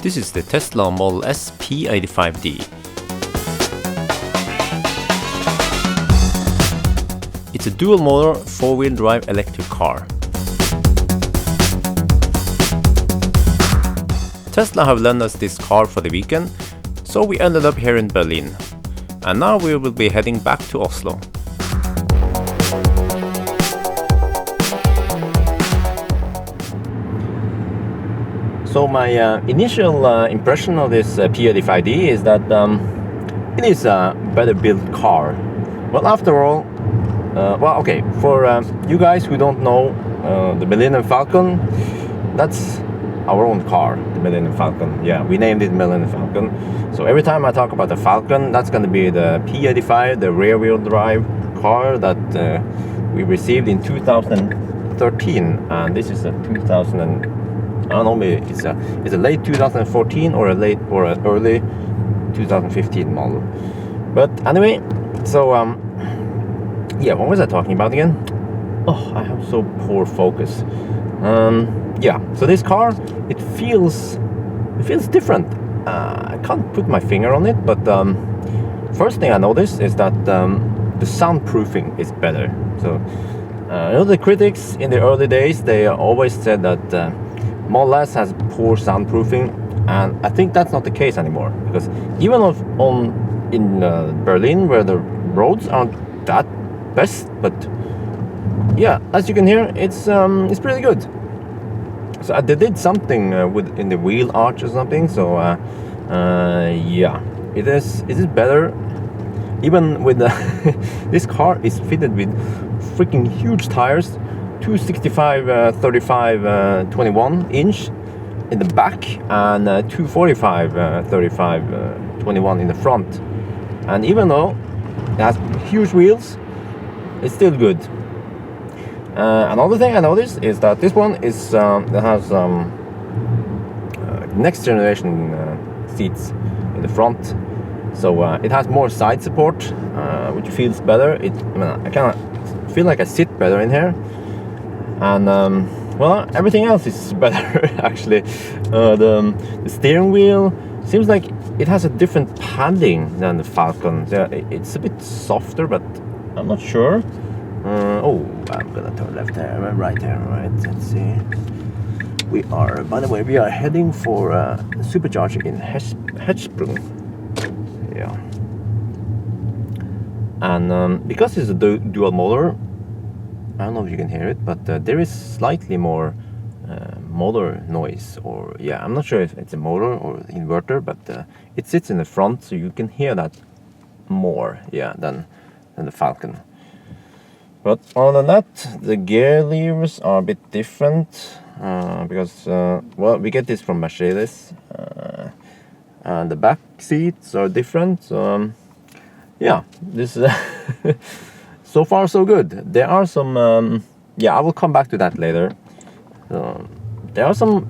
This is the Tesla Model S P85D. It's a dual-motor, four-wheel drive electric car. Tesla have lent us this car for the weekend, so we ended up here in Berlin. And now we will be heading back to Oslo. So my initial impression of this P85D is that it is a better built car. Well, after all, for you guys who don't know the Millennium Falcon, that's our own car, the Millennium Falcon. Yeah, we named it Millennium Falcon. So every time I talk about the Falcon, that's going to be the P85, the rear-wheel drive car that we received in 2013, and this is a 2000. I don't know, maybe it's a late 2014 or an early 2015 model. But anyway, so yeah, what was I talking about again? Oh, I have so poor focus. Yeah, so this car, it feels different. I can't put my finger on it, but first thing I noticed is that the soundproofing is better. So you know, the critics in the early days, they always said that Model S has poor soundproofing, and I think that's not the case anymore, because even in Berlin, where the roads aren't that best, but yeah, as you can hear, it's pretty good. So they did something in the wheel arch or something. So yeah, it is better. Even with this car is fitted with freaking huge tires. 265 35 21 inch in the back, and 245 35 21 in the front. And even though it has huge wheels, it's still good. Another thing I noticed is that this one is that has next generation seats in the front, so it has more side support, which feels better. I kind of feel like I sit better in here. And well, everything else is better actually. The steering wheel seems like it has a different padding than the Falcon. It's a bit softer, but I'm not sure. Oh, I'm gonna turn left there, right there, right. Let's see. By the way, we are heading for the supercharger in Hedgesprung. Yeah. And because it's a dual motor, I don't know if you can hear it, but there is slightly more motor noise, or yeah, I'm not sure if it's a motor or inverter, but it sits in the front, so you can hear that more, yeah, than the Falcon. But other than that, the gear levers are a bit different because well, we get this from Mercedes, and the back seats are different. So yeah, this is so far so good. There are some yeah, I will come back to that later. There are some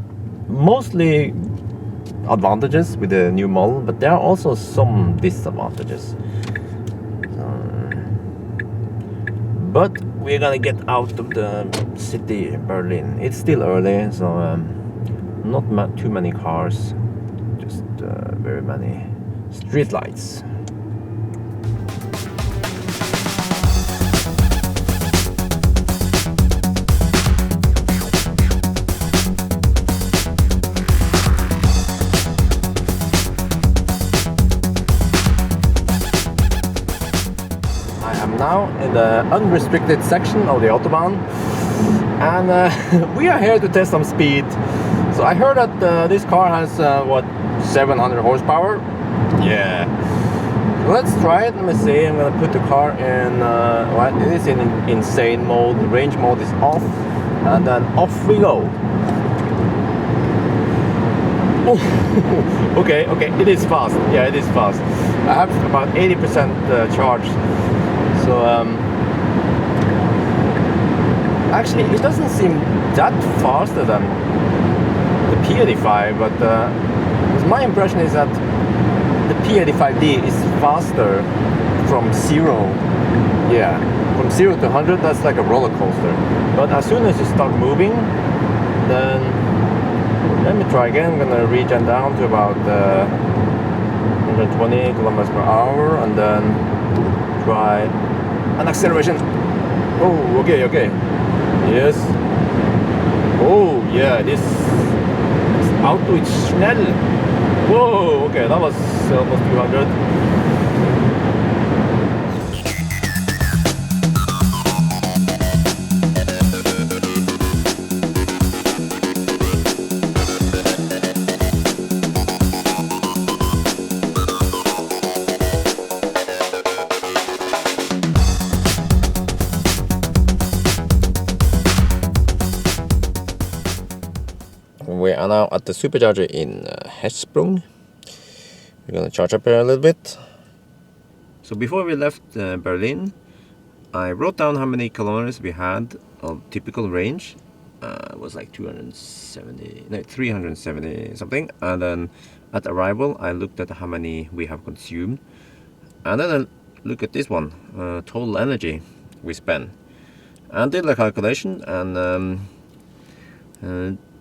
mostly advantages with the new model, but there are also some disadvantages. But we're gonna get out of the city, Berlin. It's still early, so not too many cars, just very many street lights. Now in the unrestricted section of the Autobahn, and we are here to test some speed. So I heard that this car has 700 horsepower. Yeah, let's try it. Let me see. I'm gonna put the car in it is in insane mode. Range mode is off, and then off we go. Okay, it is fast. Yeah, it is fast. I have about 80% charge. So actually, it doesn't seem that faster than the P85, but my impression is that the P85D is faster from 0. Yeah, from 0 to 100, that's like a roller coaster. But as soon as you start moving, then Let me try again. I'm gonna regen down to about 120 kilometers per hour, and then try an acceleration. Oh, okay, okay. Yes. Oh, yeah, this Auto is schnell. Whoa, okay, that was almost 200. We are now at the supercharger in Hesprung. We're gonna charge up here a little bit. So before we left Berlin, I wrote down how many kilometers we had of typical range. It was like 370 something. And then at arrival, I looked at how many we have consumed. And then I look at this one, total energy we spent. And did a calculation, and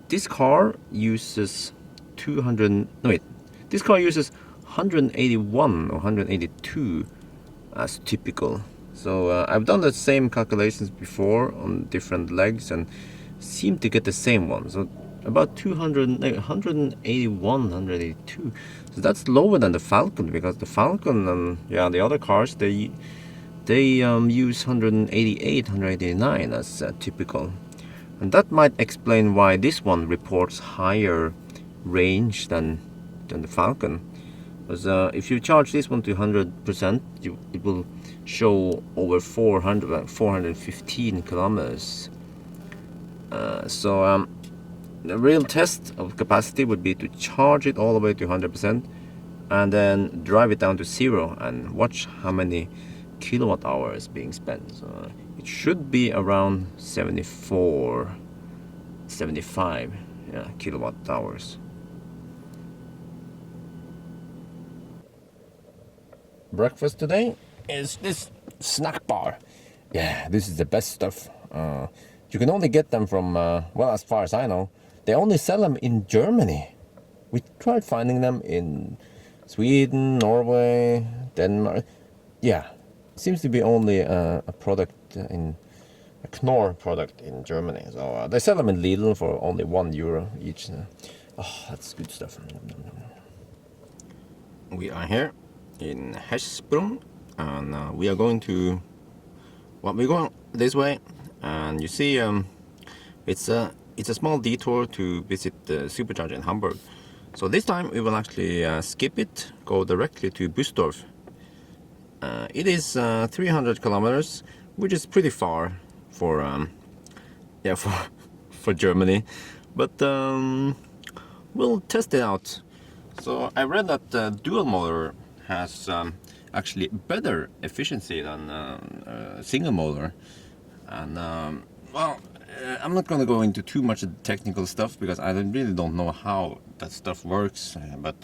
this car uses 181 or 182 as typical. So I've done the same calculations before on different legs and seem to get the same one. So about 181, 182. So that's lower than the Falcon, because the Falcon, the other cars, they use 188, 189 as typical. And that might explain why this one reports higher range than the Falcon. Because if you charge this one to 100%, it will show over 415 kilometers. So the real test of capacity would be to charge it all the way to 100% and then drive it down to 0 and watch how many kilowatt hours being spent. So it should be around 74, 75 kilowatt hours. Breakfast today is this snack bar. Yeah, this is the best stuff. You can only get them from, well, as far as I know, they only sell them in Germany. We tried finding them in Sweden, Norway, Denmark. Yeah, seems to be only a product a Knorr product in Germany. So they sell them in Lidl for only €1 each. Oh, that's good stuff. We are here in Hesprung, and we are going to, well, we're going this way, and you see it's a small detour to visit the supercharger in Hamburg. So this time we will actually skip it, go directly to Busdorf. It is 300 kilometers, which is pretty far for for Germany, but we'll test it out. So I read that dual motor has actually better efficiency than single motor, and well, I'm not going to go into too much of the technical stuff because I really don't know how that stuff works, but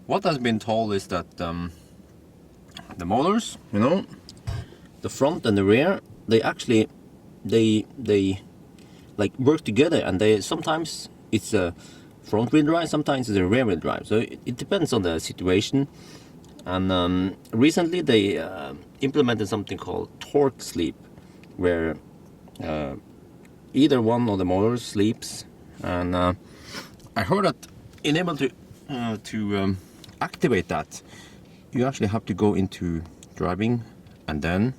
what has been told is that the motors, you know, the front and the rear, they actually they like work together, and they sometimes it's a front wheel drive, sometimes it's a rear wheel drive, so it depends on the situation. And recently they implemented something called torque sleep, where either one of the motors sleeps, and I heard that in able to activate that, you actually have to go into driving, and then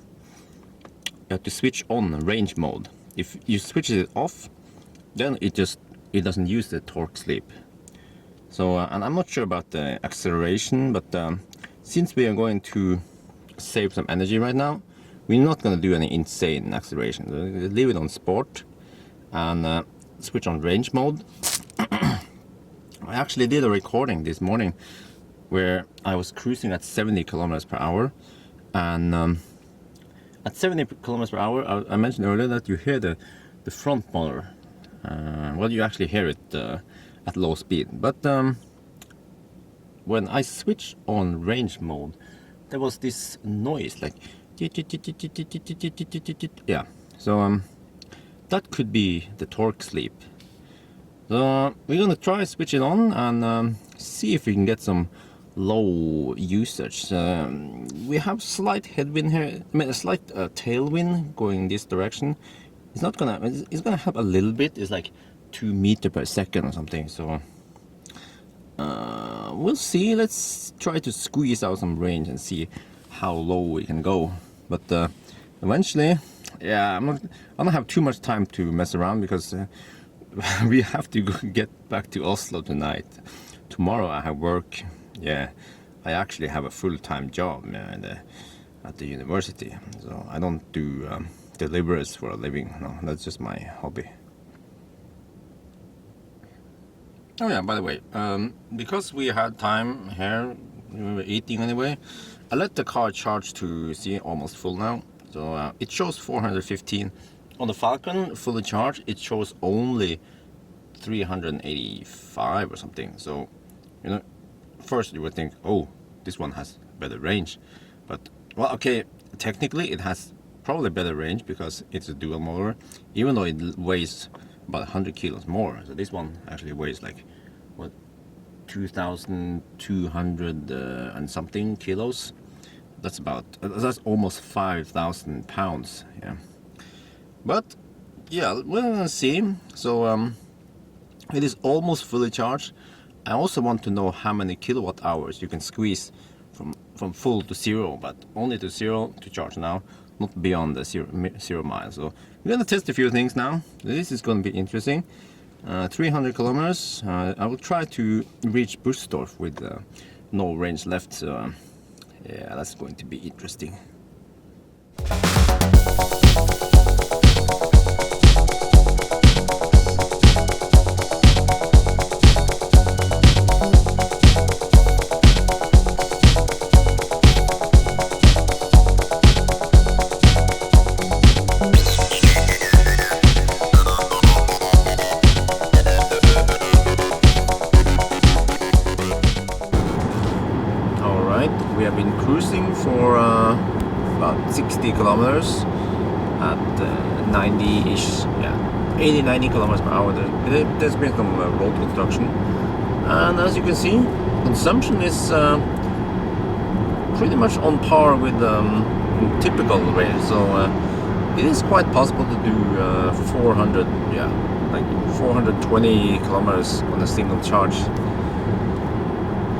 you have to switch on range mode. If you switch it off, then it doesn't use the torque sleep. So and I'm not sure about the acceleration, but since we are going to save some energy right now, we're not going to do any insane acceleration. So leave it on sport and switch on range mode. I actually did a recording this morning where I was cruising at 70 kilometers per hour, and at 70 kilometers per hour, I mentioned earlier that you hear the front motor. Well, you actually hear it at low speed, but when I switched on range mode, there was this noise like yeah. So that could be the torque sleep. So we're gonna try switch it on and see if we can get some low usage. We have slight headwind here, I mean a slight tailwind going this direction. It's not gonna, it's gonna help a little bit. It's like 2 meters per second or something. So we'll see. Let's try to squeeze out some range and see how low we can go. But eventually, yeah, I don't have too much time to mess around because we have to get back to Oslo tonight. Tomorrow I have work. Yeah, I actually have a full-time job at the university, so I don't do deliveries for a living. No, that's just my hobby. Oh yeah, by the way, because we had time here, we were eating anyway, I let the car charge to see almost full now. So it shows 415. On the Falcon, fully charged, it shows only 385 or something. So, you know, first you would think, oh, this one has better range. But, well, okay, technically it has probably better range because it's a dual motor, even though it weighs about 100 kilos more. So this one actually weighs like, what, 2,200 and something kilos. That's almost 5,000 pounds. Yeah, but yeah, we'll see. So it is almost fully charged. I also want to know how many kilowatt hours you can squeeze from full to zero, but only to zero to charge now, not beyond the zero miles. So we're gonna test a few things now. This is going to be interesting. 300 kilometers. I will try to reach Bustorf with no range left. So yeah, that's going to be interesting. We have been cruising for about 60 kilometers at 90-ish, yeah, 80-90 kilometers per hour. There's been some road construction, and as you can see, consumption is pretty much on par with typical range. So it is quite possible to do 400, yeah, like 420 kilometers on a single charge.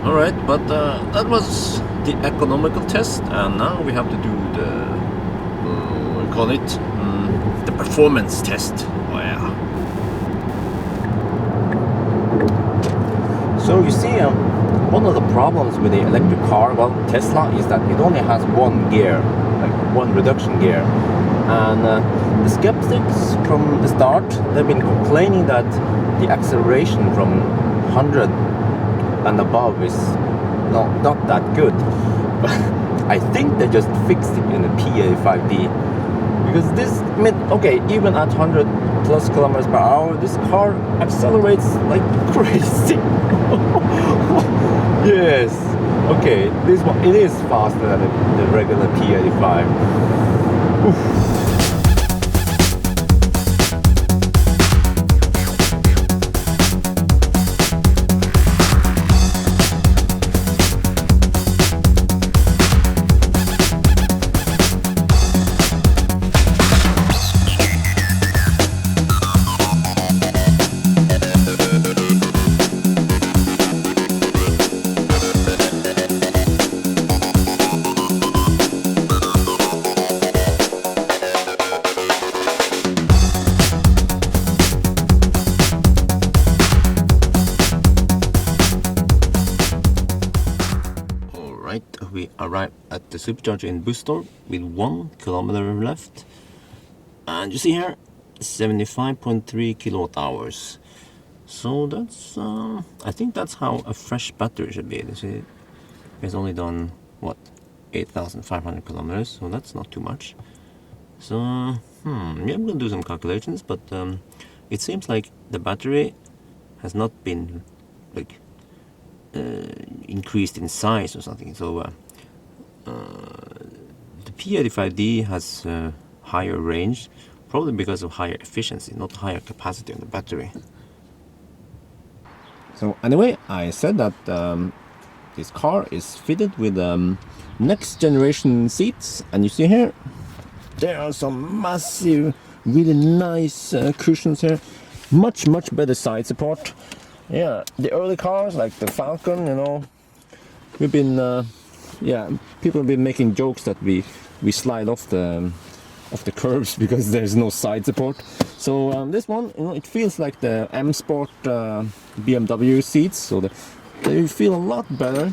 Alright, but that was the economical test, and now we have to do the, what do we call it, the performance test. Oh yeah. So you see, one of the problems with the electric car, well, Tesla, is that it only has one gear, like one reduction gear. And the skeptics from the start, they've been complaining that the acceleration from 100 and above is not that good. But I think they just fixed it in the P85D, because this, I mean, okay, even at 100 plus kilometers per hour, this car accelerates like crazy. Yes, okay, this one, it is faster than the regular P85. Oof. We arrived at the supercharger in Bustorf with 1 kilometer left, and you see here 75.3 kilowatt hours. So that's I think that's how a fresh battery should be. You see, it's only done what, 8,500 kilometers, so that's not too much. So yeah, I'm gonna do some calculations, but it seems like the battery has not been like increased in size or something. So the P85D has higher range, probably because of higher efficiency, not higher capacity on the battery. So anyway, I said that this car is fitted with next generation seats, and you see here there are some massive, really nice cushions here. Much better side support. Yeah, the early cars like the Falcon, you know, we've been people have been making jokes that we slide off the curbs because there's no side support. So this one, you know, it feels like the M Sport BMW seats, so they feel a lot better.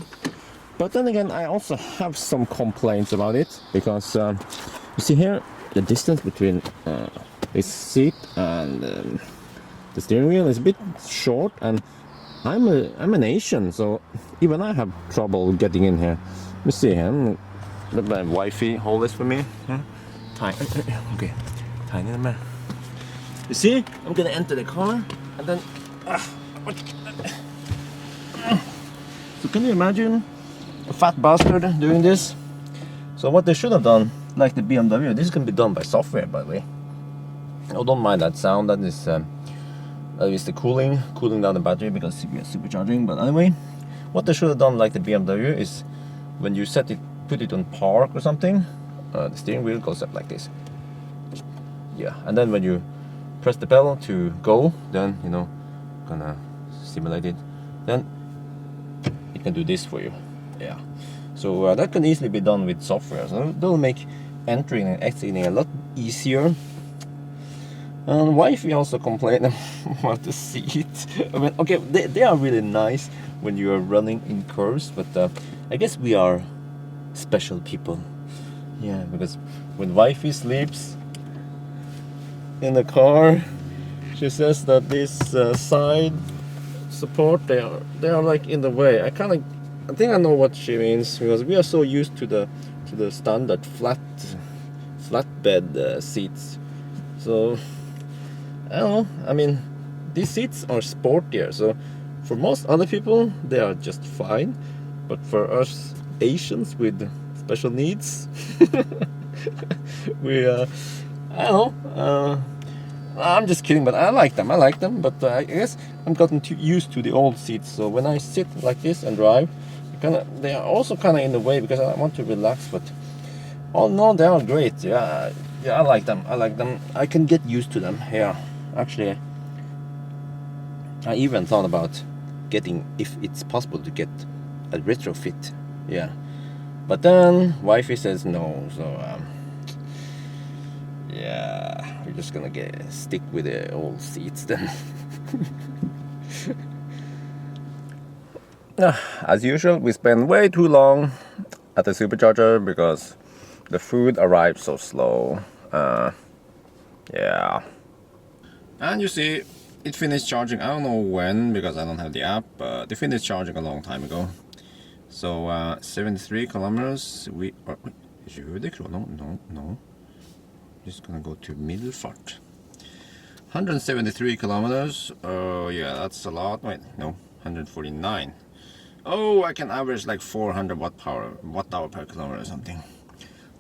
But then again, I also have some complaints about it because you see here the distance between this seat and the steering wheel is a bit short, and I'm an Asian, so even I have trouble getting in here. Let me see here. Let my wifey hold this for me. Yeah. Okay, tiny man. You see, I'm gonna enter the car, and then. So can you imagine a fat bastard doing this? So what they should have done, like the BMW, this can be done by software, by the way. Oh, don't mind that sound. That is the cooling down the battery because we are supercharging. But anyway, what they should have done, like the BMW, is when you put it on park or something, the steering wheel goes up like this. Yeah, and then when you press the pedal to go, then you know, gonna simulate it, then it can do this for you. Yeah, so that can easily be done with software. So that'll make entering and exiting a lot easier. And wifey also complained about the seat. I mean, okay, they are really nice when you are running in curves, but I guess we are special people. Yeah, because when wifey sleeps in the car, she says that this side support, they are like in the way. I think I know what she means, because we are so used to the standard flatbed seats. So I don't know. I mean, these seats are sportier, so for most other people they are just fine, but for us Asians with special needs, we I don't know. I'm just kidding, but I like them. But I guess I'm gotten too used to the old seats. So when I sit like this and drive, they are also kind of in the way because I want to relax. But oh no, they are great. Yeah, I like them. I can get used to them. Yeah, actually, I even thought about getting, if it's possible, to get a retrofit. Yeah, but then wifey says no. So yeah, we're just gonna stick with the old seats then. As usual, we spend way too long at the supercharger because the food arrives so slow. Yeah. And you see, it finished charging. I don't know when because I don't have the app, but it finished charging a long time ago. So 73 kilometers. We are. No. Just gonna go to Middelfart. 173 kilometers. Oh yeah, that's a lot. Wait, no, 149. Oh, I can average like 400 watt hour per kilometer or something. I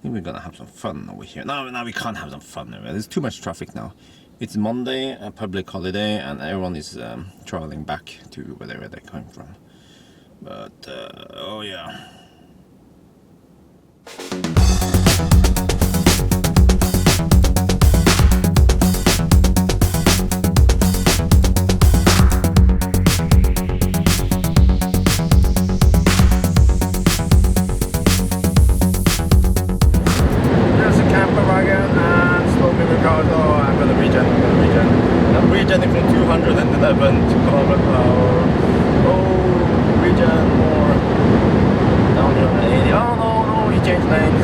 think we're gonna have some fun over here. No, we can't have some fun. There's too much traffic now. It's Monday, a public holiday, and everyone is traveling back to wherever they come from. But oh yeah. Regenerating from 211 kilometers per hour. Oh, regen more. Down to 180. Oh no, he changed lanes.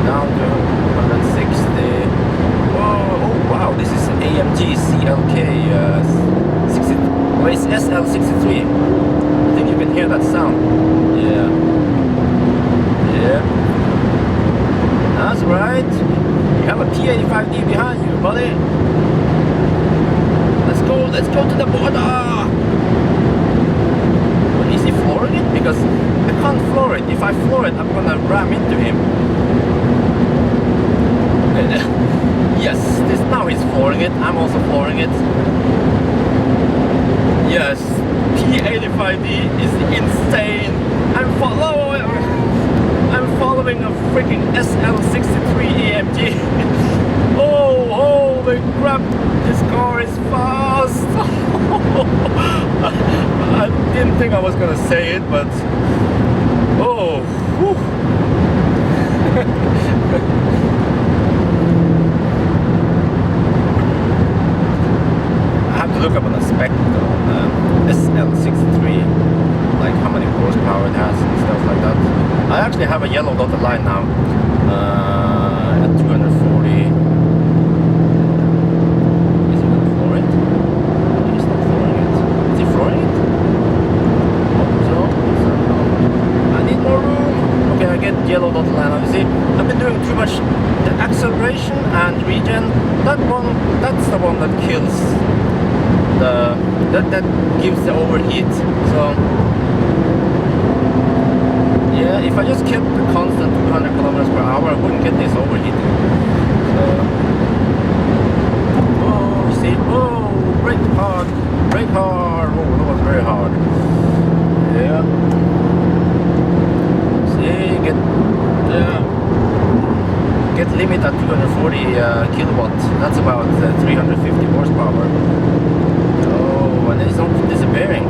Down to 160. Whoa, oh wow, this is AMG CLK 60. Well, it's SL63. I think you can hear that sound. Yeah. That's right. You have a P85D behind you, buddy. Let's go to the border. But is he flooring it? Because I can't floor it. If I floor it, I'm gonna ram into him. Yes, this now he's flooring it. I'm also flooring it. Yes, P85D is insane. I'm following a freaking SL63 AMG. Oh, holy crap! This car is fast. I didn't think I was gonna say it, but oh. Whew. I have to look up on the spec on SL63, like how many horsepower it has and stuff like that. I actually have a yellow dotted line now at 240. Is he gonna floor it? He's not flooring it. Is he flooring it? So I need more room. Okay, I get yellow dotted line now. You see, I've been doing too much the acceleration and regen. That's the one that kills that gives the overheat. So yeah, if I just kept the constant 200 kilometers per hour, I wouldn't get this overheating. So oh, you see, oh, brake hard. Oh, that was very hard. Yeah. See, get limit at 240 kilowatt. That's about 350 horsepower. Oh, and it's not disappearing.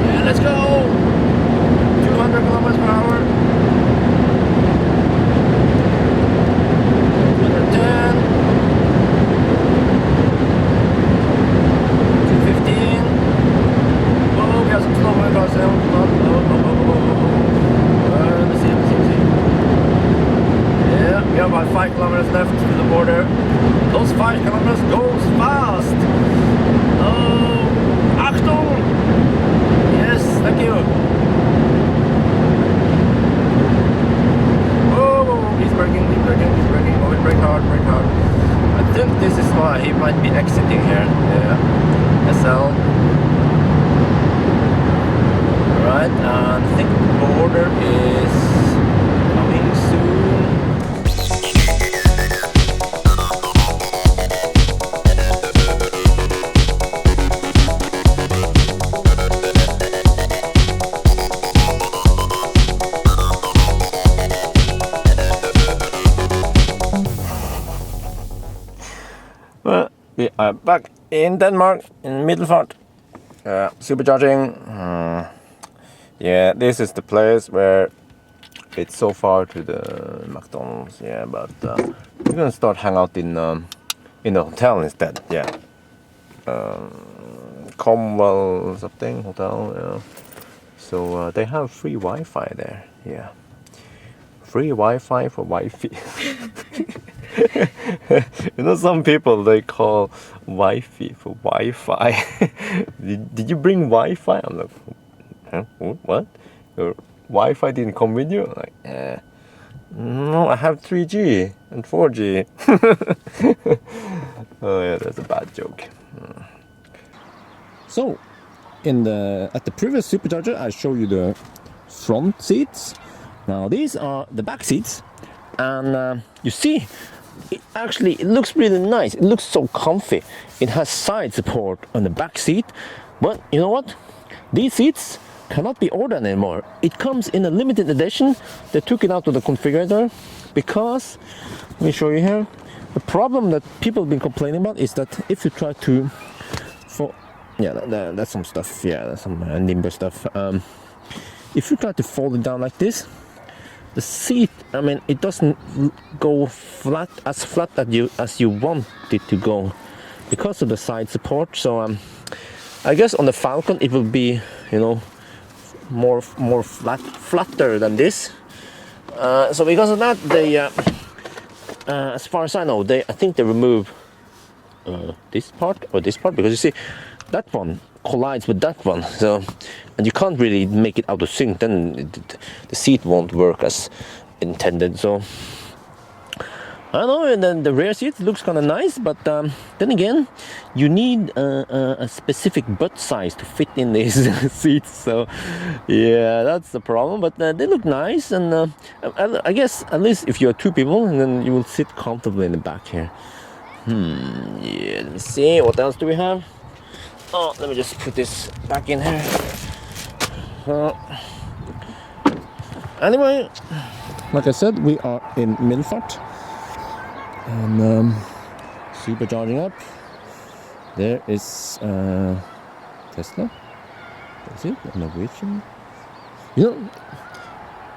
Yeah, let's go. 200 kilometers per hour. 210. 215. Oh, we have some slow moving cars now. Let's see. Yeah, we have about 5 kilometers left to the border. Those 5 kilometers goes fast. Oh, Achtung! Yes, thank you. Oh, he's braking. Oh, he brake hard. I think this is why he might be exiting here. Yeah, SL. Right, and I think the border is coming soon. Well, we are back in Denmark, in Middelfart. Supercharging. Yeah, this is the place where it's so far to the McDonald's. Yeah, but we're gonna start hang out in the hotel instead. Yeah, Comwell something hotel. Yeah. So they have free Wi-Fi there. Yeah, free Wi-Fi for Wi-Fi. You know, some people they call Wi-Fi for Wi-Fi. did you bring Wi-Fi? I'm like, huh? What? Your Wi-Fi didn't come with you? I'm like, no, I have 3G and 4G. Oh yeah, that's a bad joke. So, at the previous supercharger, I showed you the front seats. Now these are the back seats, and you see, it looks really nice. It looks so comfy. It has side support on the back seat, but you know what? These seats cannot be ordered anymore. It comes in a limited edition. They took it out of the configurator because, let me show you here, the problem that people have been complaining about is that if you try to, that's some stuff, that's some Nimber stuff. If you try to fold it down like this, the seat, I mean, it doesn't go flat as you want it to go because of the side support. So I guess on the Falcon it will be, you know, more flatter than this. So because of that, they as far as I know, I think they remove this part because you see that one collides with that one, so, and you can't really make it out of sync, then the seat won't work as intended. So I know, and then the rear seat looks kind of nice, but then again, you need a specific butt size to fit in these seats. So, yeah, that's the problem. But they look nice, and I guess at least if you're two people, and then you will sit comfortably in the back here. Yeah. Let me see. What else do we have? Oh, let me just put this back in here. Anyway, like I said, we are in Milfart. And supercharging up. There is Tesla. That's it, a Norwegian. You know,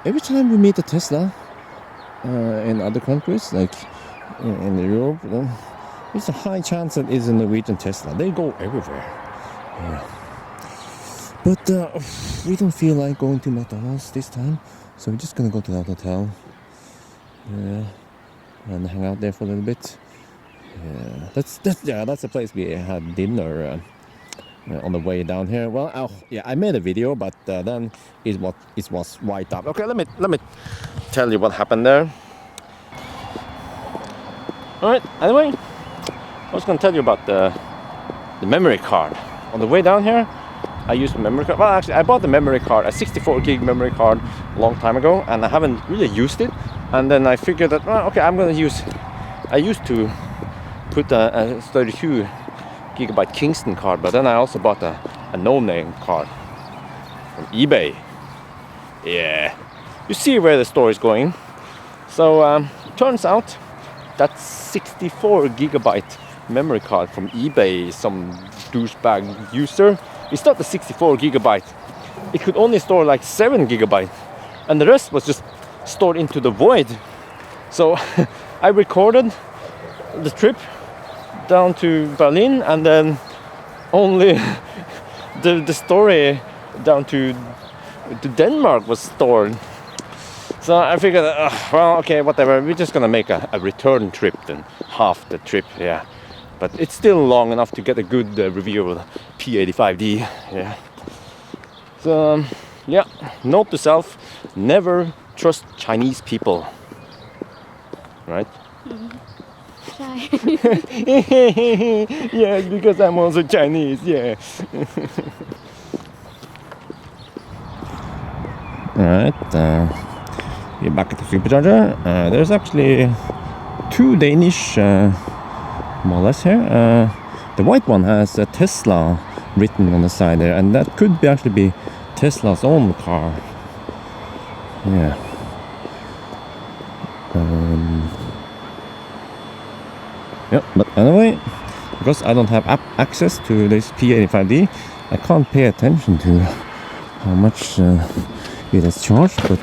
every time we meet a Tesla in other countries, like in Europe, there's a high chance that it's a Norwegian Tesla. They go everywhere. Yeah. But we don't feel like going to McDonald's this time, so we're just gonna go to that hotel. Yeah. And hang out there for a little bit. Yeah, that's the place we had dinner on the way down here. Well, I made a video, but then it was wiped out. Okay, let me tell you what happened there. All right. Anyway, I was gonna tell you about the memory card. On the way down here, I used the memory card. Well, actually, I bought the memory card, a 64 gig memory card, a long time ago, and I haven't really used it. And then I figured that, well, okay, I'm gonna use. I used to put a 32 gigabyte Kingston card, but then I also bought a no-name card from eBay. Yeah, you see where the story is going. So turns out that 64 gigabyte memory card from eBay, some douchebag user, it's not the 64 gigabyte. It could only store like 7 gigabyte, and the rest was just stored into the void. So I recorded the trip down to Berlin, and then only the story down to Denmark was stored. So I figured, well, okay, whatever, we're just gonna make a return trip then, half the trip, yeah. But it's still long enough to get a good review of the P85D, yeah. So yeah, note to self, never trust Chinese people, right? Yes, because I'm also Chinese, yeah. Alright, we're back at the supercharger. There's actually two Danish Model S here. The white one has a Tesla written on the side there, and that could actually be Tesla's own car. Yeah. Yeah, but anyway, because I don't have access to this P85D, I can't pay attention to how much it has charged, but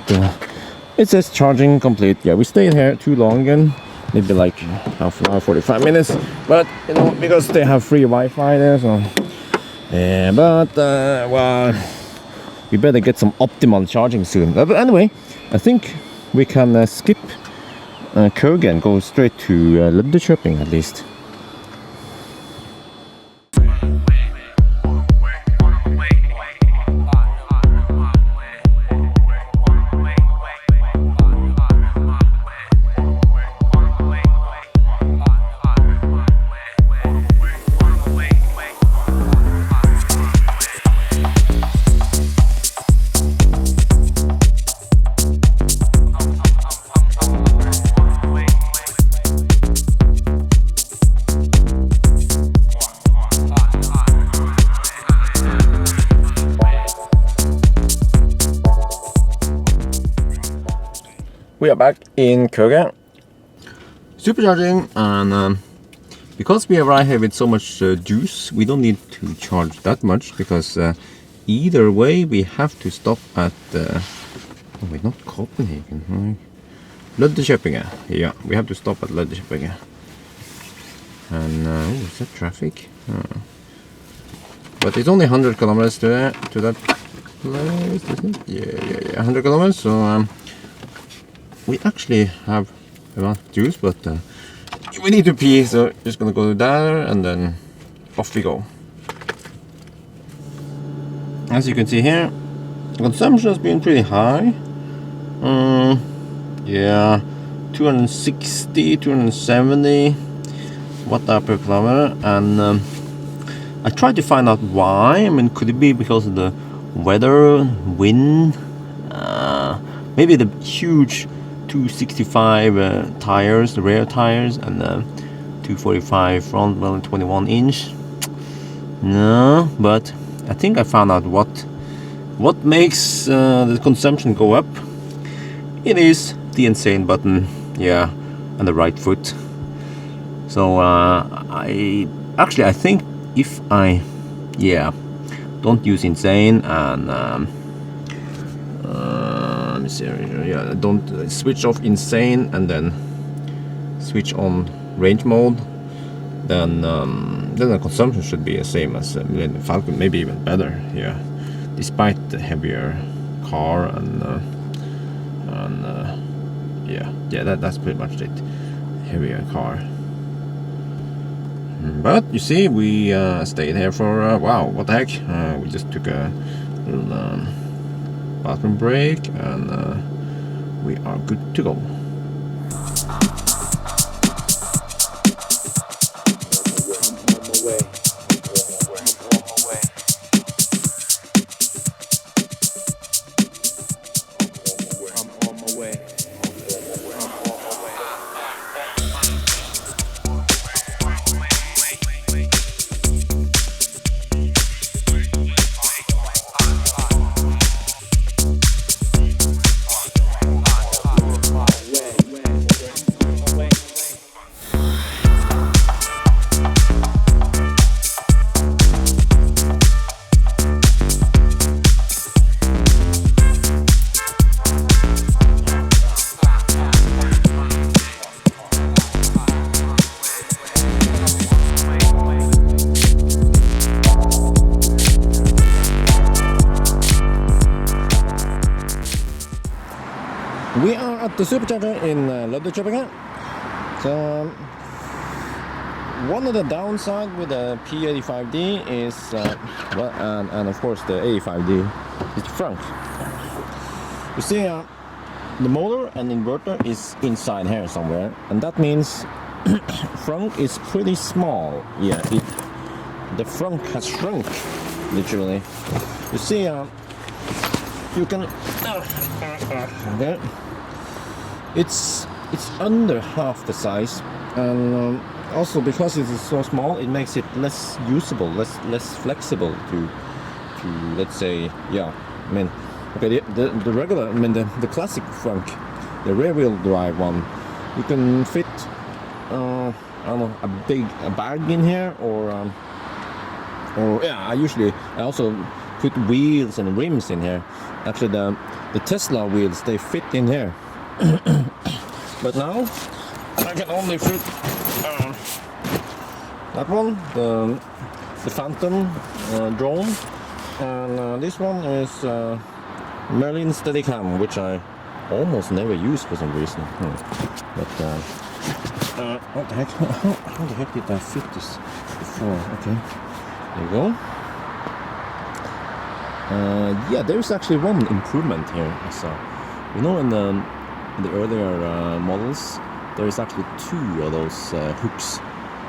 it says charging complete. Yeah, we stayed here too long again, maybe like half an hour, 45 minutes, but you know, because they have free Wi-Fi there, so yeah, but well, we better get some optimal charging soon. But anyway, I think we can skip Køge and go straight to Løddeköping at least. We are back in Køge, supercharging, and because we arrive here with so much juice, we don't need to charge that much, because either way we have to stop at oh wait, not Copenhagen, right? Løddeköping. Yeah, we have to stop at Løddeköping. And oh, is that traffic? But it's only 100 kilometers to that place, isn't it? Yeah, 100 kilometers. So we actually have enough juice, but we need to pee, so just gonna go there and then off we go. As you can see here, the consumption has been pretty high. Yeah, 260, 270 watt per kilometer, and I tried to find out why. I mean, could it be because of the weather, wind, maybe the huge 265 tires, the rear tires, and 245 front, well, 21 inch. No, but I think I found out what makes the consumption go up. It is the insane button, yeah, and the right foot. So I think if I, yeah, don't use insane and let me see, yeah, don't switch off insane and then switch on range mode, then the consumption should be the same as Millennium Falcon, maybe even better, yeah, despite the heavier car and yeah, that's pretty much it, heavier car. But you see, we stayed here for wow, what the heck, we just took a little bathroom break, and we are good to go. We are at the supercharger in Lødde. So one of the downside with the P85D is, well, and of course the A85D, is the front. You see, the motor and inverter is inside here somewhere, and that means front is pretty small. Yeah, the front has shrunk, literally. You see, you can. Okay. It's under half the size, and also because it is so small, it makes it less usable, less flexible to let's say, yeah. I mean, okay, the regular, I mean the classic front, the rear wheel drive one, you can fit I don't know, a bag in here, or yeah, I also put wheels and rims in here. Actually, the Tesla wheels, they fit in here. But now I can only fit that one, the Phantom drone, and this one is Merlin Steadicam, which I almost never use for some reason. But what the heck? How the heck did I fit this before? Okay, there you go. Yeah, there's actually one improvement here I saw. You know, in the earlier models, there is actually two of those hooks.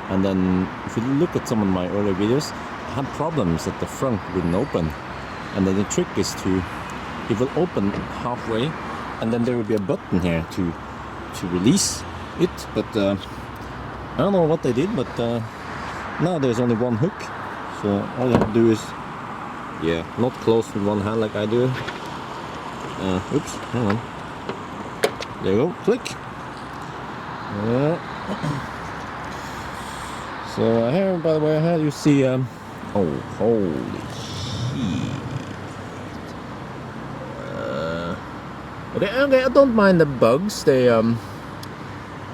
And then if you look at some of my earlier videos, I had problems that the front wouldn't open. And then the trick is it will open halfway, and then there will be a button here to release it. But I don't know what they did, but now there's only one hook. So all you have to do is, yeah, not close with one hand like I do. Oops, hang on. There you go, click. So here, by the way, here you see, oh, holy shit. Okay, I don't mind the bugs. They,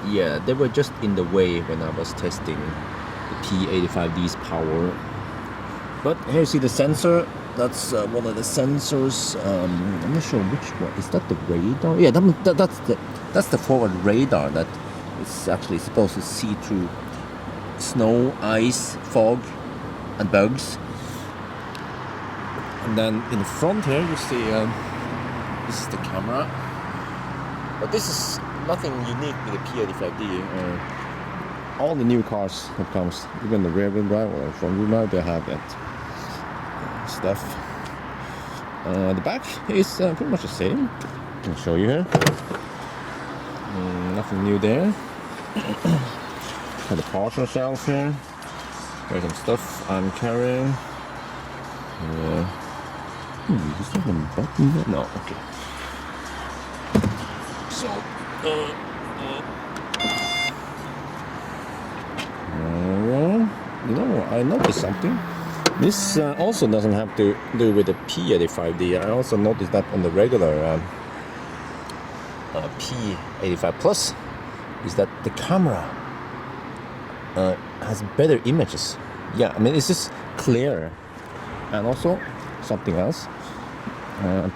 yeah, they were just in the way when I was testing the P85D's power. But here you see the sensor. That's one of the sensors. I'm not sure which one. Is that the radar? Yeah, that's the forward radar that is actually supposed to see through snow, ice, fog, and bugs. And then in the front here you see this is the camera. But this is nothing unique with the P85D. All the new cars that comes, even the rear wheel drive or front wheel drive, they have that stuff. The back is pretty much the same. I'll show you here. Nothing new there. Have the parcel shelf here. There's some stuff I'm carrying. Is there a button there? No, okay. So, you know, I noticed something. This also doesn't have to do with the P85D. I also noticed that on the regular P85 Plus is that the camera has better images. Yeah, I mean, it's just clearer. And also something else.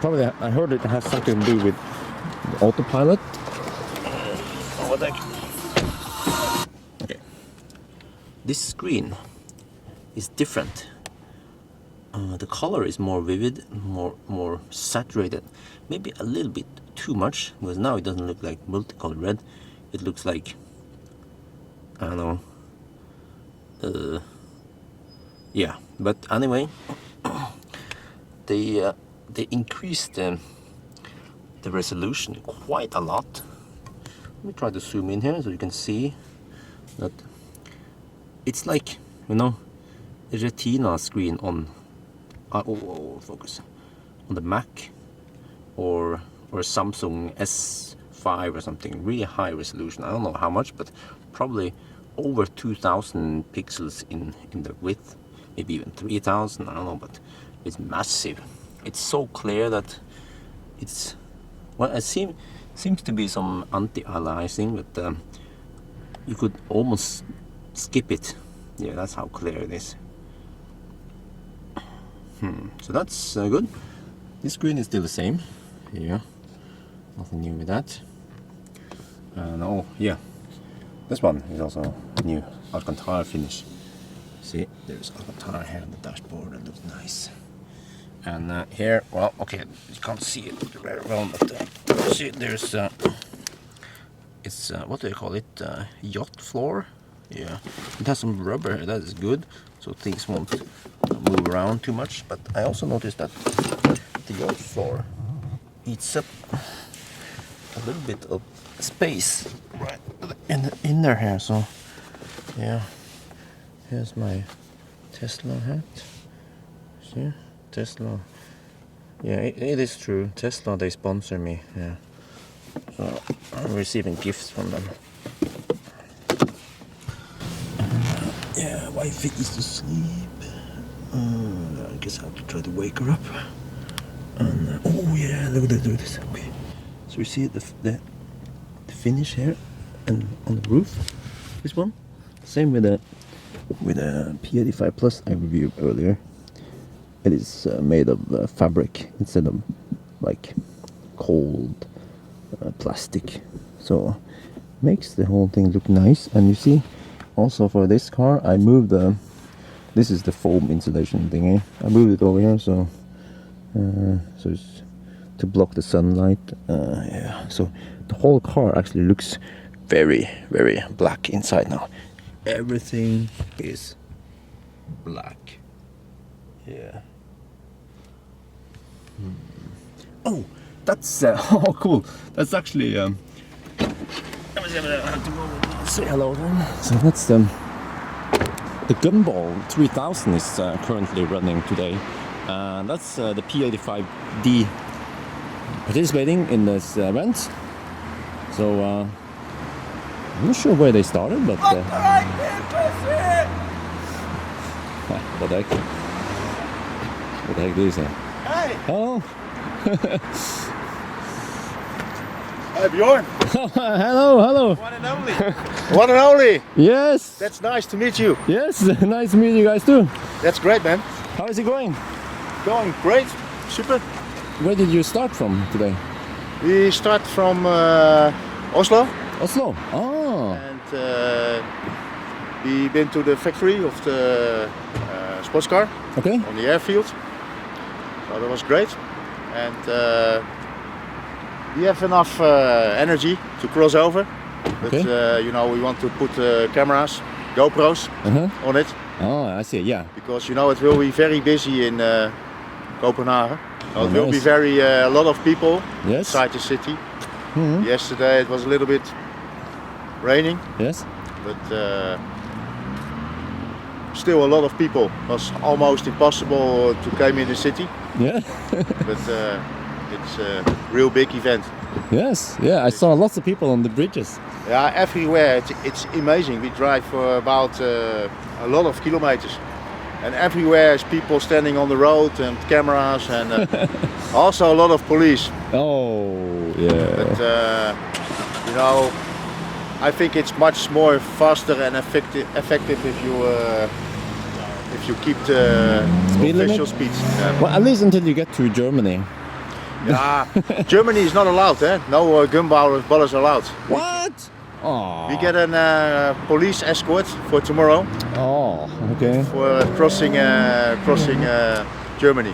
Probably I heard it has something to do with the autopilot. Okay. This screen is different. The color is more vivid, more saturated. Maybe a little bit too much, because now it doesn't look like multicolored red. It looks like, I don't know. Yeah, but anyway, they increased the resolution quite a lot. Let me try to zoom in here so you can see that it's like, you know, a retina screen on focus on the Mac or Samsung S5 or something, really high resolution. I don't know how much, but probably over 2,000 pixels in the width, maybe even 3,000, I don't know, but it's massive. It's so clear that it's, well, it seems to be some anti-aliasing, but you could almost skip it. Yeah, that's how clear it is. So that's good. This screen is still the same. Yeah, nothing new with that. And oh yeah, this one is also new Alcantara finish. See, there's Alcantara here on the dashboard. That looks nice. And here, well, okay, you can't see it very well, but see, there's it's what do you call it? Yacht floor. Yeah, it has some rubber here. That is good, so things won't move around too much. But I also noticed that the yacht floor eats up a little bit of space right in there here. So yeah, here's my Tesla hat. See, Tesla. Yeah, it is true. Tesla, they sponsor me. Yeah, so I'm receiving gifts from them. Yeah, wifey is asleep. I guess I have to try to wake her up. And oh yeah, look at this. Okay, so we see the finish here, and on the roof, this one. Same with the P85 Plus I reviewed earlier. It is made of fabric instead of like cold plastic, so makes the whole thing look nice. And you see, also for this car, I moved this is the foam insulation thingy. I moved it over here, so it's to block the sunlight. Yeah, so the whole car actually looks very, very black inside now. Everything is black. Yeah. Oh, that's oh cool. That's actually let me see, I have to go say hello then. So that's the Gumball 3000 is currently running today. That's the P85D participating in this event. So I'm not sure where they started, but what the heck? What the heck do you say? Hey! Hello! Hey Bjorn! hello! One and only! One and only! Yes! That's nice to meet you. Yes, nice to meet you guys too. That's great, man. How is it going? Going great. Super. Where did you start from today? We start from Oslo. Oslo? Oh! And we've been to the factory of the sports car. Okay. On the airfield. So that was great. And we have enough energy to cross over, but Okay. you know, we want to put cameras, GoPros on it, Oh, I see. Yeah. because you know it will be very busy in Copenhagen. Oh, It will be nice. very a lot of people Yes. inside the city. Yesterday it was a little bit raining, Yes. but still a lot of people. It was almost impossible to come in the city, Yeah. but it's a real big event. Yes. Yeah. I saw lots of people on the bridges. Yeah, everywhere. It's amazing. We drive for about a lot of kilometers, and everywhere is people standing on the road and cameras, and also a lot of police. Oh, yeah. But you know, I think it's much more faster and effective if you keep the Speed limit? official speeds. Well, at least until you get to Germany. Yeah, Germany is not allowed. No gun bullets allowed. What? Oh. We get a police escort for tomorrow Oh, okay. for crossing Germany.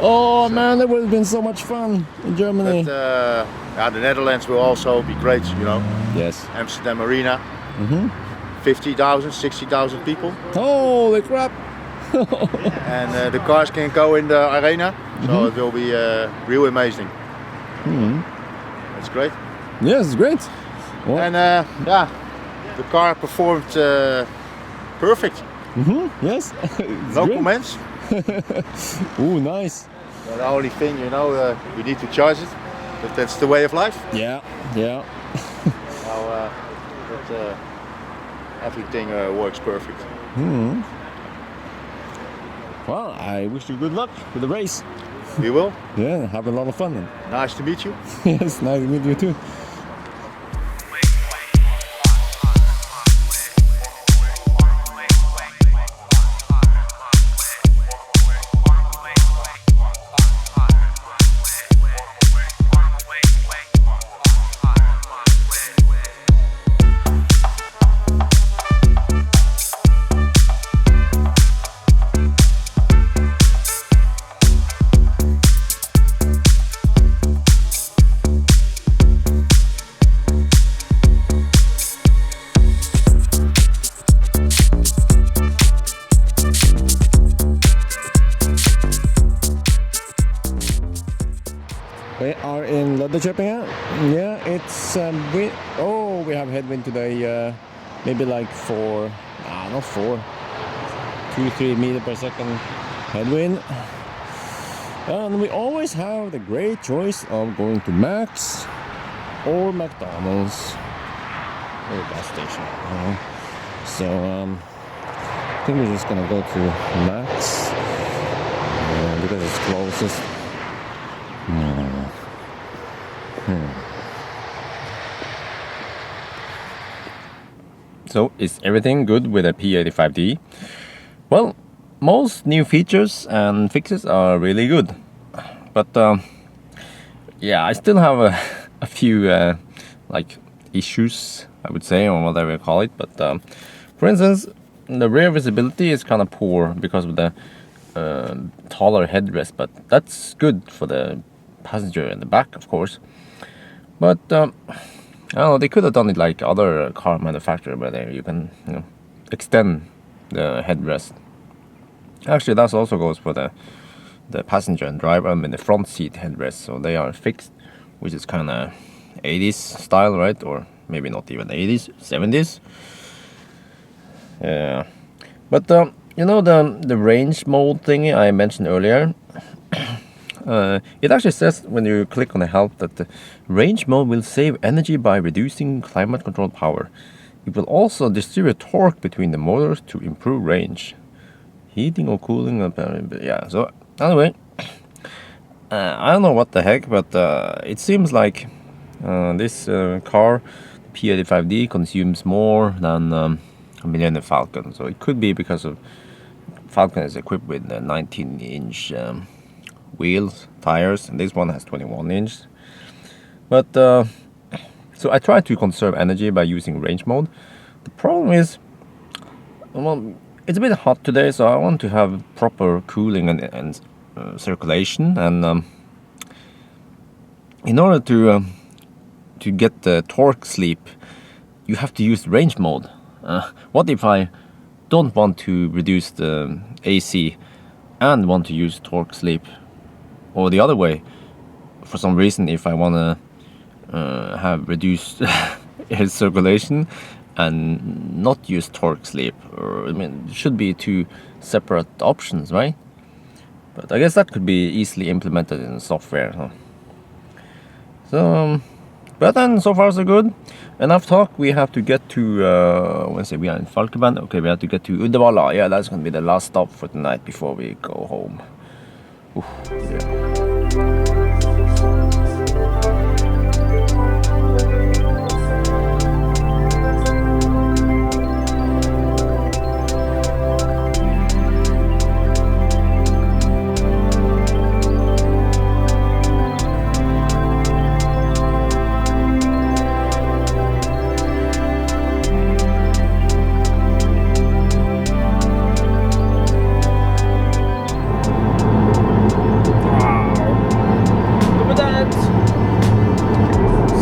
Oh man, that would have been so much fun in Germany. But yeah, the Netherlands will also be great. You know, Yes. Amsterdam Arena, 50,000, 60,000 people, Holy crap! and the cars can go in the arena. So it will be real amazing. That's great. Yes, it's great. Well, And yeah, the car performed perfect. yes. It's No great. comments. Ooh, nice. The only thing, you know, we need to charge it, but that's the way of life. Yeah, yeah. Now, but everything works perfect. Well, I wish you good luck with the race. We will. Yeah, have a lot of fun then. Nice to meet you. Yes, nice to meet you too. We are in Löddeköping. Yeah, it's we have headwind today. Maybe like not 2-3 meters per second headwind. And we always have the great choice of going to Max or McDonald's or gas station. So I think we're just gonna go to Max because it's closest. So is everything good with a P85D? Well, most new features and fixes are really good, but yeah, I still have a few like issues, I would say, or whatever you call it. But for instance, the rear visibility is kind of poor because of the taller headrest, but that's good for the passenger in the back, of course. But I don't know, they could have done it like other car manufacturer, where you can extend the headrest. Actually, that also goes for the passenger and driver. I mean, the front seat headrest, so they are fixed, which is kind of 80s style, right? Or maybe not even 80s, 70s. Yeah, but you know the range mode thingy I mentioned earlier. It actually says when you click on the help that the range mode will save energy by reducing climate control power. It will also distribute torque between the motors to improve range. Heating or cooling, yeah. So anyway, I don't know what the heck, but it seems like this car, P85D, consumes more than a Millennium Falcon. So it could be because of Falcon is equipped with 19-inch wheels, tires, and this one has 21-inch. But so I try to conserve energy by using range mode. The problem is, well, it's a bit hot today, so I want to have proper cooling and circulation. And in order to get the torque sleep, you have to use range mode. What if I don't want to reduce the AC and want to use torque sleep, or the other way? For some reason, if I want to have reduced air circulation and not use torque sleep, or I mean, it should be two separate options, right? But I guess that could be easily implemented in software. Huh? So, but then so far so good. Enough talk. We have to get to. Let's say we are in Falkeband. Okay, we have to get to Uddevalla. Yeah, that's gonna be the last stop for tonight before we go home. Oof, yeah.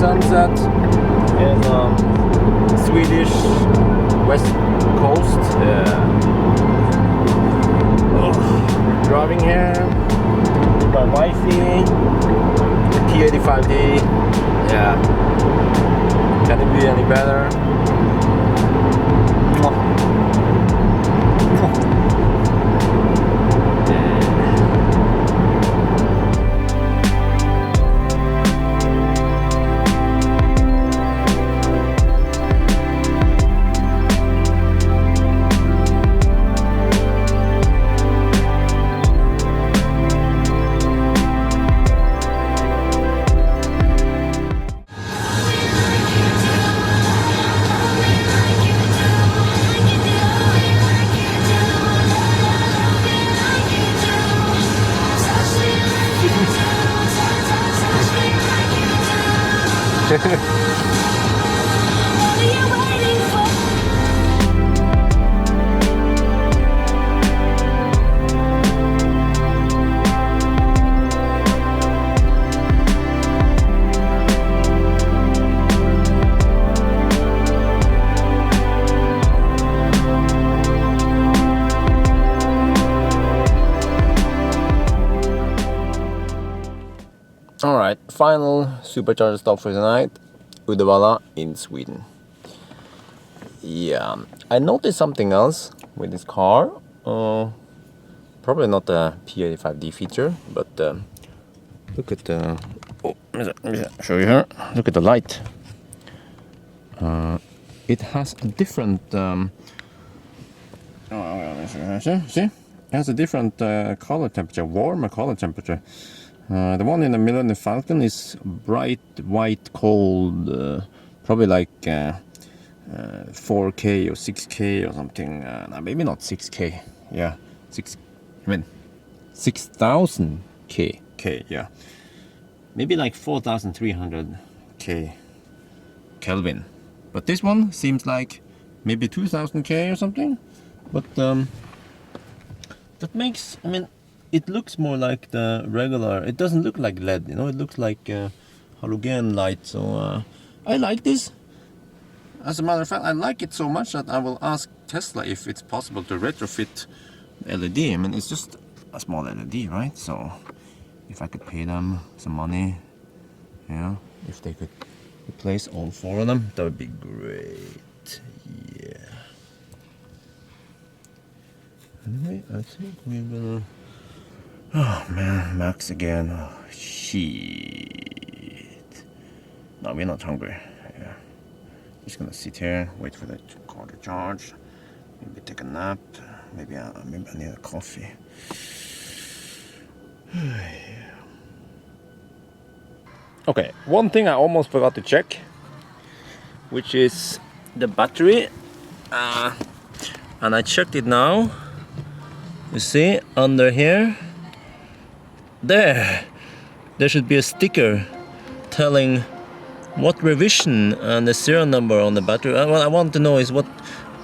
Sunset in Swedish west coast. Driving here with my wifey, P85D. Yeah, can it be any better? Alright, final supercharger stop for tonight, Uddevalla in Sweden. Yeah, I noticed something else with this car. Probably not the P85D feature, but look at the... Oh, let me show you here. Look at the light. It has a different... see? It has a different color temperature, warmer color temperature. The one in the Millennium Falcon is bright white cold, probably like 4K or 6K or something. No, maybe not 6K. Yeah, 6,000 K. Yeah, maybe like 4,300 K Kelvin. But this one seems like maybe 2,000 K or something. But that makes, I mean, it looks more like the regular. It doesn't look like LED, you know. It looks like halogen light. So I like this. As a matter of fact, I like it so much that I will ask Tesla if it's possible to retrofit LED. I mean, it's just a small LED, right? So if I could pay them some money, you know, if they could replace all four of them, that would be great. Yeah. Anyway, I think we will. Oh man, Max again. Oh, shit. No, we're not hungry. Yeah. Just gonna sit here, wait for the car to charge. Maybe take a nap. Maybe I need a coffee. Okay, one thing I almost forgot to check, which is the battery. And I checked it now. You see, under here. There should be a sticker telling what revision and the serial number on the battery. What I want to know is what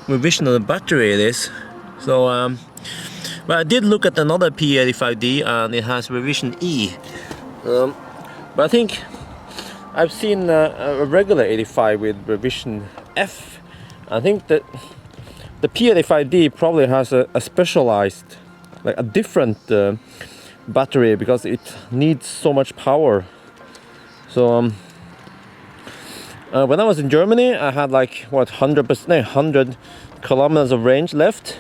revision of the battery it is. So, but I did look at another P85D and it has revision E. But I think I've seen a regular 85 with revision F. I think that the P85D probably has a specialized, like a different battery, because it needs so much power. So when I was in Germany, I had like what 100 kilometers of range left,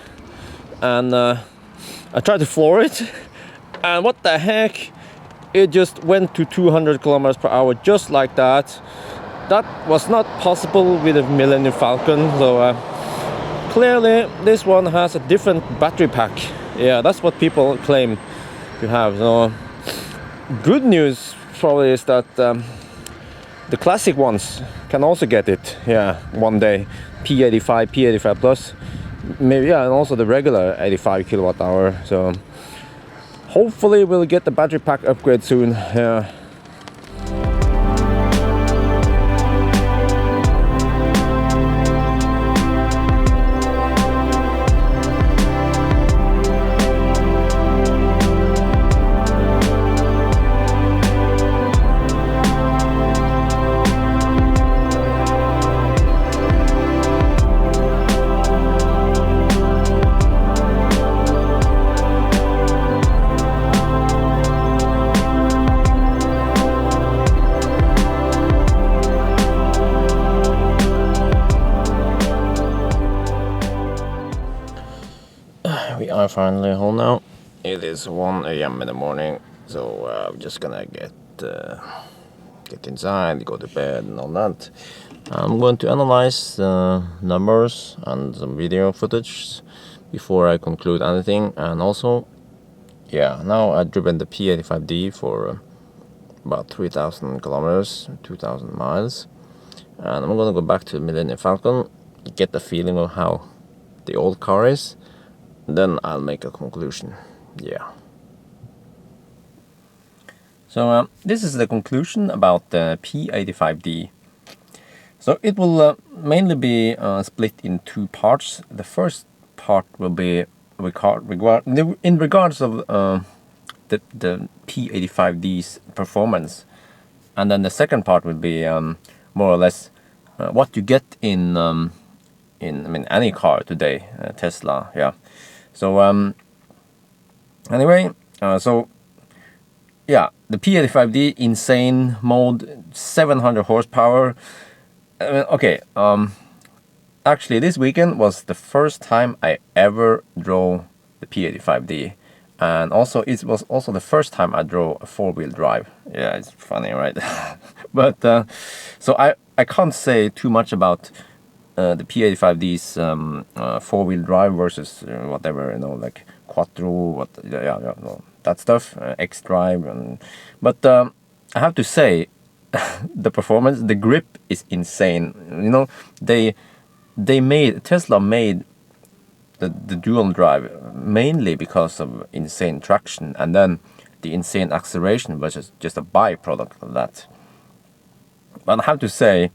and I tried to floor it, and what the heck, it just went to 200 kilometers per hour just like that. That was not possible with a Millennium Falcon. So clearly this one has a different battery pack. Yeah, that's what people claim to have. So good news probably is that the classic ones can also get it, yeah, one day. P85, P85 Plus, maybe, yeah, and also the regular 85 kilowatt hour. So hopefully we'll get the battery pack upgrade soon. Yeah. We are finally home now. It is 1 a.m. in the morning, so I'm just gonna get inside, go to bed and all that. I'm going to analyze the numbers and some video footage before I conclude anything. And also, yeah, now I've driven the P85D for about 3,000 kilometers, 2,000 miles, and I'm gonna go back to the Millennium Falcon, get the feeling of how the old car is. Then I'll make a conclusion. Yeah. So this is the conclusion about the P85D. So it will mainly be split in two parts. The first part will be in regards of the P85D's performance, and then the second part will be more or less what you get in I mean any car today, Tesla. Yeah. So anyway, so yeah, the P85D insane mode, 700 horsepower. Okay, actually this weekend was the first time I ever drove the P85D, and also it was also the first time I drove a four-wheel drive. Yeah, it's funny, right? But so I can't say too much about the P85D's four-wheel drive versus whatever, you know, like Quattro, that stuff, X-Drive, but I have to say, the performance, the grip is insane. You know, Tesla made the dual drive mainly because of insane traction, and then the insane acceleration was just a byproduct of that. But I have to say,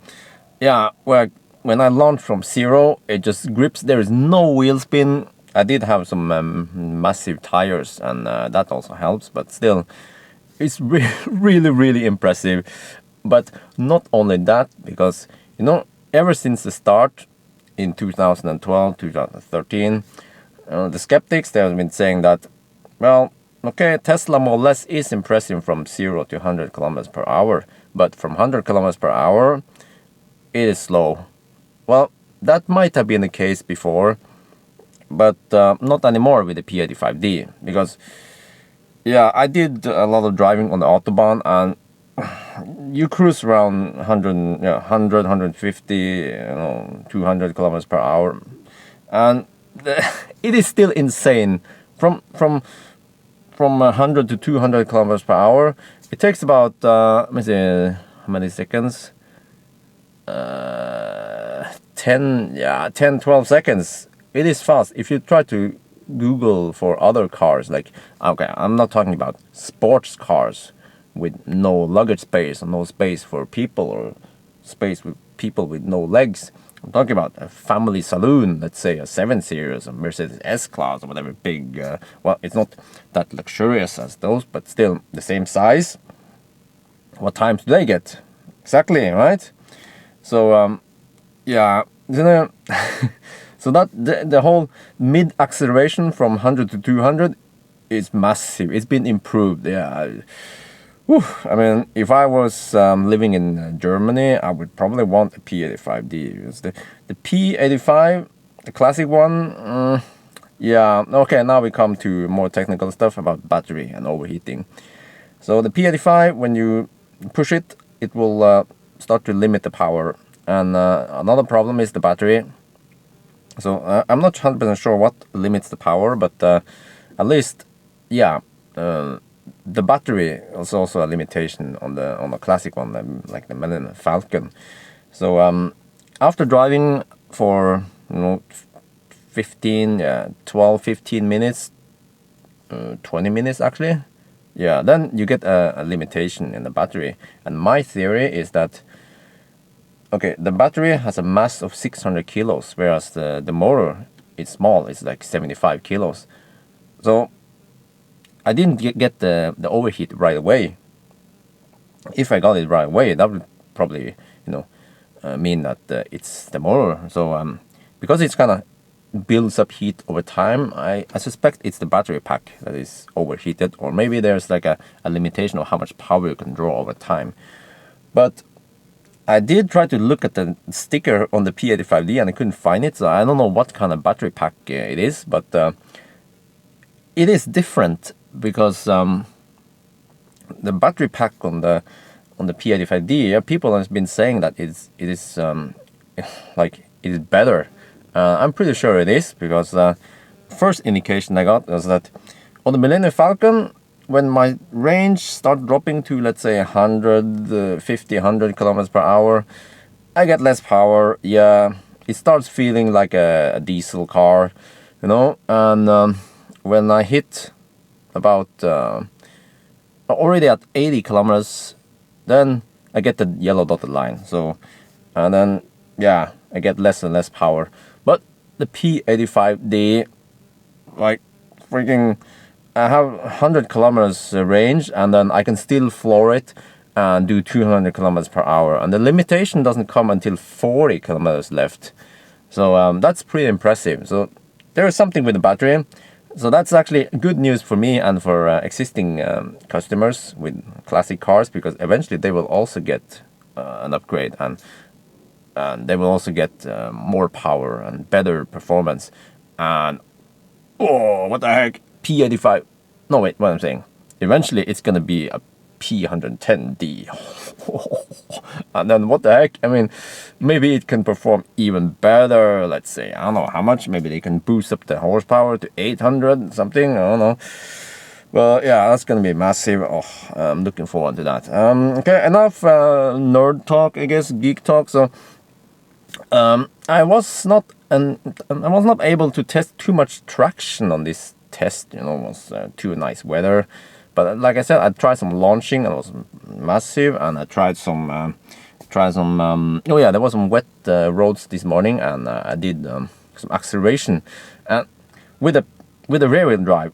yeah, well, when I launched from zero, it just grips. There is no wheel spin. I did have some massive tires, and that also helps, but still, it's really impressive. But not only that, because, you know, ever since the start in 2012, 2013, the skeptics, they have been saying that, well, okay, Tesla Model S is impressive from 0 to 100 kilometers per hour, but from 100 kilometers per hour, it is slow. Well, that might have been the case before, but not anymore with the P85D, because, yeah, I did a lot of driving on the Autobahn, and you cruise around 100, 150, 200 kilometers per hour, and it is still insane. From 100 to 200 kilometers per hour, it takes about let me see, how many seconds? 10-12 seconds. It is fast. If you try to Google for other cars, like, okay, I'm not talking about sports cars with no luggage space or no space for people, or space with people with no legs. I'm talking about a family saloon, let's say a 7 Series, a Mercedes S-Class, or whatever, big, well, it's not that luxurious as those, but still the same size. What times do they get? exactly, right? So yeah, you know, so that the whole mid acceleration from 100 to 200 is massive. It's been improved. Yeah. Whew. I mean, if I was living in Germany, I would probably want a P85D. Because the P85, the classic one, yeah. Okay, now we come to more technical stuff about battery and overheating. So the P85, when you push it, it will start to limit the power. And another problem is the battery. So I'm not 100% sure what limits the power, but at least, yeah, the battery is also a limitation on the classic one, like the Millennium Falcon. So after driving for 12, 15 minutes, 20 minutes actually, yeah, then you get a limitation in the battery. And my theory is that, okay, the battery has a mass of 600 kilos, whereas the motor is small, it's like 75 kilos. So I didn't get the overheat right away. If I got it right away, that would probably, mean that it's the motor. So because it's kind of builds up heat over time, I suspect it's the battery pack that is overheated, or maybe there's like a limitation of how much power you can draw over time. But I did try to look at the sticker on the P85D and I couldn't find it, so I don't know what kind of battery pack it is, but it is different because the battery pack on the P85D, people have been saying that it is like it is better. I'm pretty sure it is because first indication I got was that on the Millennium Falcon, when my range started dropping to, let's say, 150, 100 kilometers per hour, I get less power. Yeah, it starts feeling like a diesel car, and when I hit about already at 80 kilometers, then I get the yellow dotted line. So, and then, yeah, I get less and less power. But the P85D, like, freaking, I have 100 kilometers range, and then I can still floor it and do 200 kilometers per hour. And the limitation doesn't come until 40 kilometers left. So that's pretty impressive. So there is something with the battery. So that's actually good news for me and for existing customers with classic cars, because eventually they will also get an upgrade, and they will also get more power and better performance. And oh, what the heck, P85? No, wait, what I'm saying? Eventually, it's gonna be a P110D. And then what the heck? I mean, maybe it can perform even better. Let's say, I don't know how much. Maybe they can boost up the horsepower to 800 something. I don't know. Well, yeah, that's gonna be massive. Oh, I'm looking forward to that. Okay, enough nerd talk, I guess, geek talk. So, I was not able to test too much traction on this test. It was too nice weather. But like I said, I tried some launching and it was massive, and I tried some oh yeah, there was some wet roads this morning, and I did some acceleration, and with the rear wheel drive,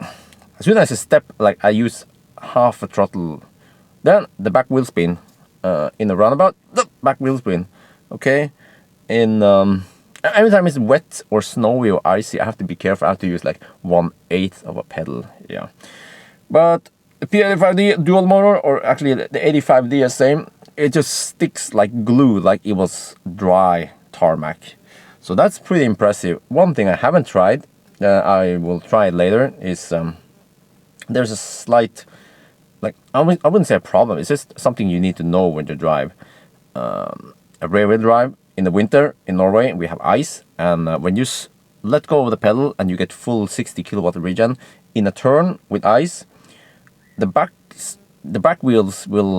as soon as I step, like I use half a throttle, then the back wheel spin in the roundabout, the back wheel spin, okay, in every time it's wet or snowy or icy, I have to be careful. I have to use like 1/8 of a pedal, yeah. But the P85D dual motor, or actually the 85D is same, it just sticks like glue, like it was dry tarmac. So that's pretty impressive. One thing I haven't tried, I will try it later, is there's a slight, like I wouldn't say a problem, it's just something you need to know when you drive. A rear wheel drive in the winter in Norway, we have ice, and when you let go of the pedal and you get full 60 kilowatt regen in a turn with ice, the back wheels will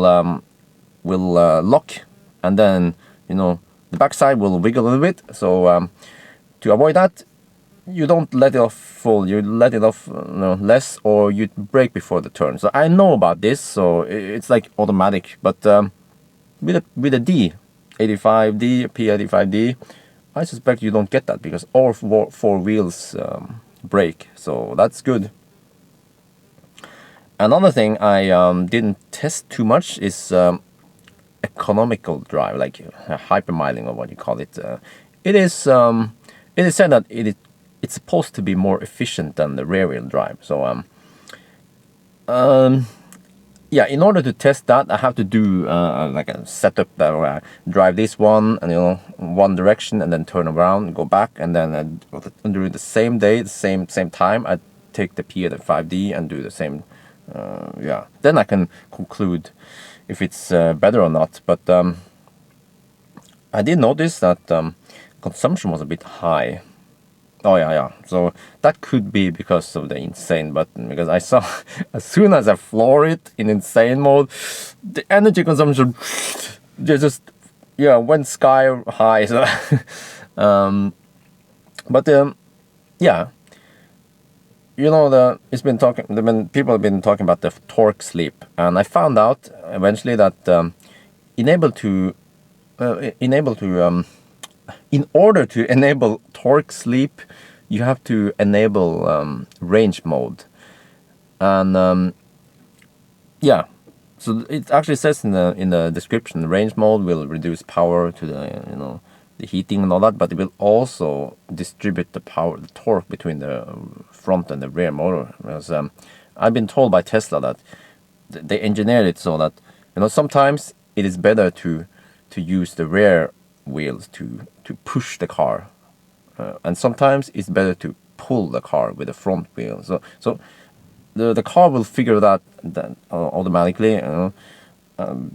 lock, and then the back side will wiggle a little bit. So to avoid that, you don't let it off full. You let it off less, or you brake before the turn. So I know about this, so it's like automatic. But with a D, 85D, P85D, I suspect you don't get that because all four wheels brake. So that's good. Another thing I didn't test too much is economical drive, like hypermiling or what you call it. It is said that it's supposed to be more efficient than the rear wheel drive. So yeah, in order to test that, I have to do like a setup that where I drive this one and one direction and then turn around, go back, and then during the same day, the same time, I take the P85D and do the same. Yeah, then I can conclude if it's better or not. But I did notice that consumption was a bit high. Oh yeah. So that could be because of the insane button, because I saw as soon as I floor it in insane mode, the energy consumption just went sky high. So but yeah, people have been talking about the torque sleep, and I found out eventually that in order to enable torque sleep, you have to enable range mode, and yeah, so it actually says in the description, range mode will reduce power to the the heating and all that, but it will also distribute the torque between the front and the rear motor. Because I've been told by Tesla that they engineered it so that sometimes it is better to use the rear wheels to push the car, and sometimes it's better to pull the car with the front wheel. So the car will figure that automatically,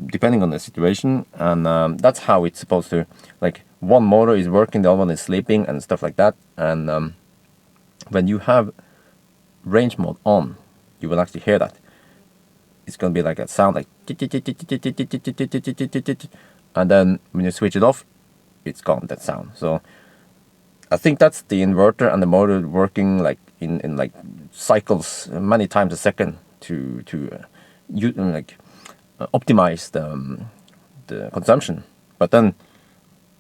depending on the situation, and that's how it's supposed to. Like, one motor is working, the other one is sleeping, and stuff like that. And when you have range mode on, you will actually hear that. It's gonna be like a sound like, and then when you switch it off, it's gone, that sound. So I think that's the inverter and the motor working like in like cycles many times a second to optimize the consumption. But then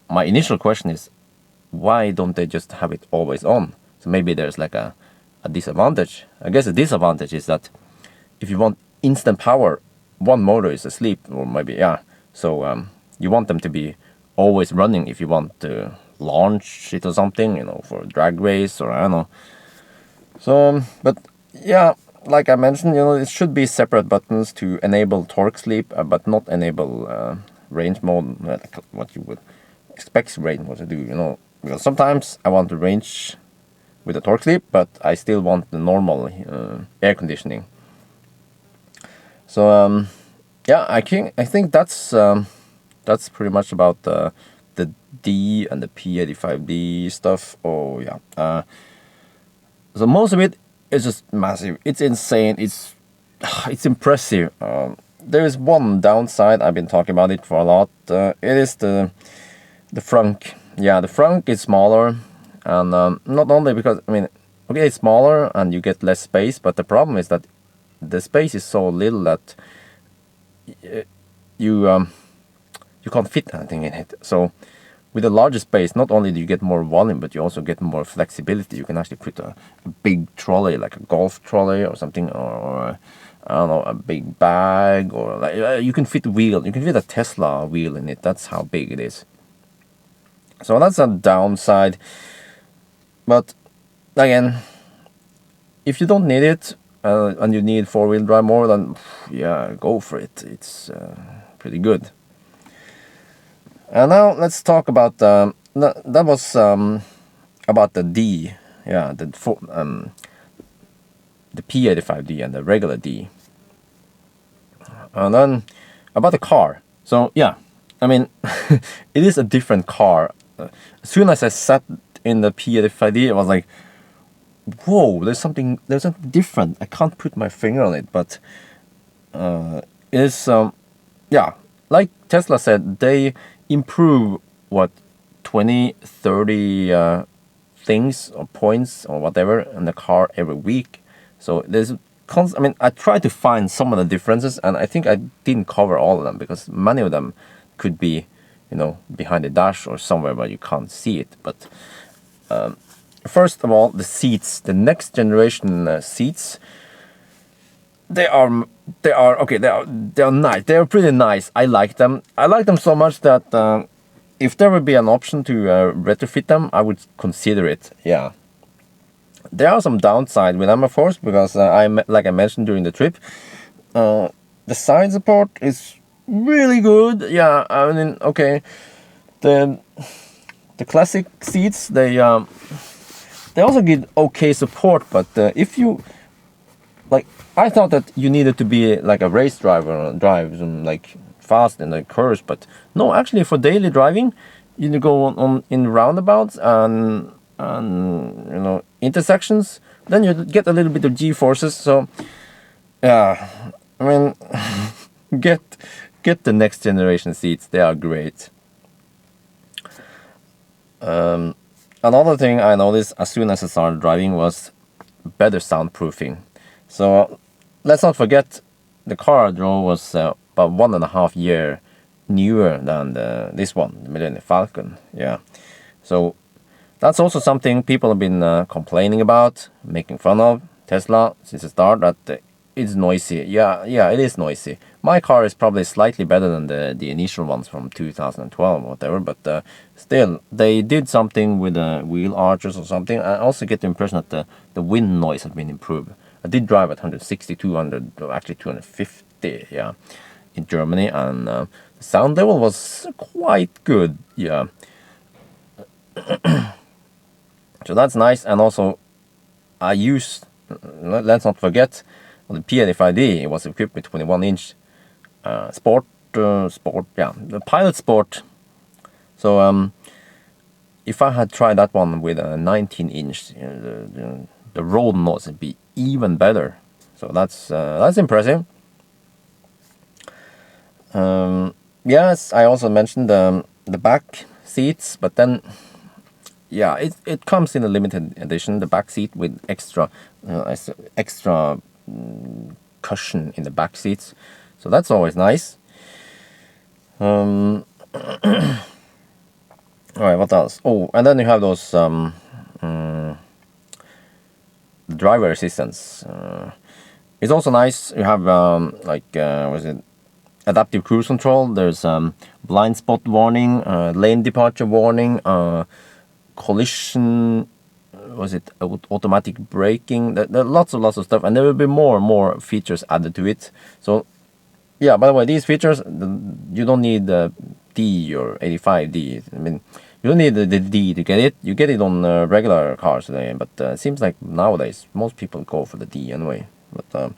my initial question is, why don't they just have it always on? So maybe there's like a disadvantage. I guess the disadvantage is that if you want instant power, one motor is asleep, or maybe so you want them to be always running if you want to launch it or something, for a drag race, or I don't know. So but yeah, like I mentioned, it should be separate buttons to enable torque sleep, but not enable range mode, like what you would expect range mode to do. Because sometimes I want to range with the torque sleep, but I still want the normal air conditioning. So yeah, I think that's pretty much about the D and the P85D stuff. Oh yeah. So most of it is just massive. It's insane. It's impressive. There is one downside. I've been talking about it for a lot. It is the frunk. Yeah, the frunk is smaller, and not only because okay, it's smaller and you get less space, but the problem is that the space is so little that you can't fit anything in it. So with a larger space, not only do you get more volume, but you also get more flexibility. You can actually put a big trolley, like a golf trolley or something, or I don't know, a big bag, or like you can fit a wheel. You can fit a Tesla wheel in it. That's how big it is. So that's a downside. But again, if you don't need it and you need four-wheel drive more, then yeah, go for it. It's pretty good. And now let's talk about that was about the D, yeah, the P85D and the regular D. And then about the car. So yeah, it is a different car. As soon as I sat in the P85D, I was like, whoa, there's something different. I can't put my finger on it, but it is yeah, like Tesla said, they improve 20, 30 things or points or whatever in the car every week. So there's I tried to find some of the differences, and I think I didn't cover all of them, because many of them could be behind the dash or somewhere where you can't see it. But first of all, the seats, the next generation seats, they are They are okay. They are nice. They are pretty nice. I like them. I like them so much that if there would be an option to retrofit them, I would consider it. Yeah. There are some downside with them, of course, because like I mentioned during the trip, the side support is really good. Yeah, I mean, okay, the classic seats they also get okay support, but if you like, I thought that you needed to be like a race driver, drives and like fast in the curves, but no, actually for daily driving, you go on in roundabouts and intersections, then you get a little bit of G-forces. So yeah, I mean, get the next generation seats. They are great. Another thing I noticed as soon as I started driving was better soundproofing. So let's not forget the car I drove was about 1.5 years newer than this one, the Millennium Falcon. Yeah, so that's also something people have been complaining about, making fun of Tesla since the start, that it's noisy. Yeah, it is noisy. My car is probably slightly better than the initial ones from 2012 or whatever, but still, they did something with the wheel arches or something. I also get the impression that the wind noise has been improved. I did drive at 160, 200, or actually 250, yeah, in Germany, and the sound level was quite good, yeah. So that's nice, and also I used, let's not forget, on the P85D, it was equipped with 21-inch sport, yeah, the Pilot Sport. So if I had tried that one with a 19-inch, the road noise would be even better. So that's impressive. Yes, I also mentioned the back seats, but then yeah, it comes in a limited edition, the back seat with extra cushion in the back seats, so that's always nice. All right, what else? Oh, and then you have those driver assistance. It's also nice. You have what is it? Adaptive cruise control. There's blind spot warning, lane departure warning, collision. Was it automatic braking? There are lots of stuff, and there will be more and more features added to it. So yeah, by the way, these features, you don't need the D or 85D. I mean, you don't need the D to get it. You get it on regular cars today, but it seems like nowadays most people go for the D anyway. But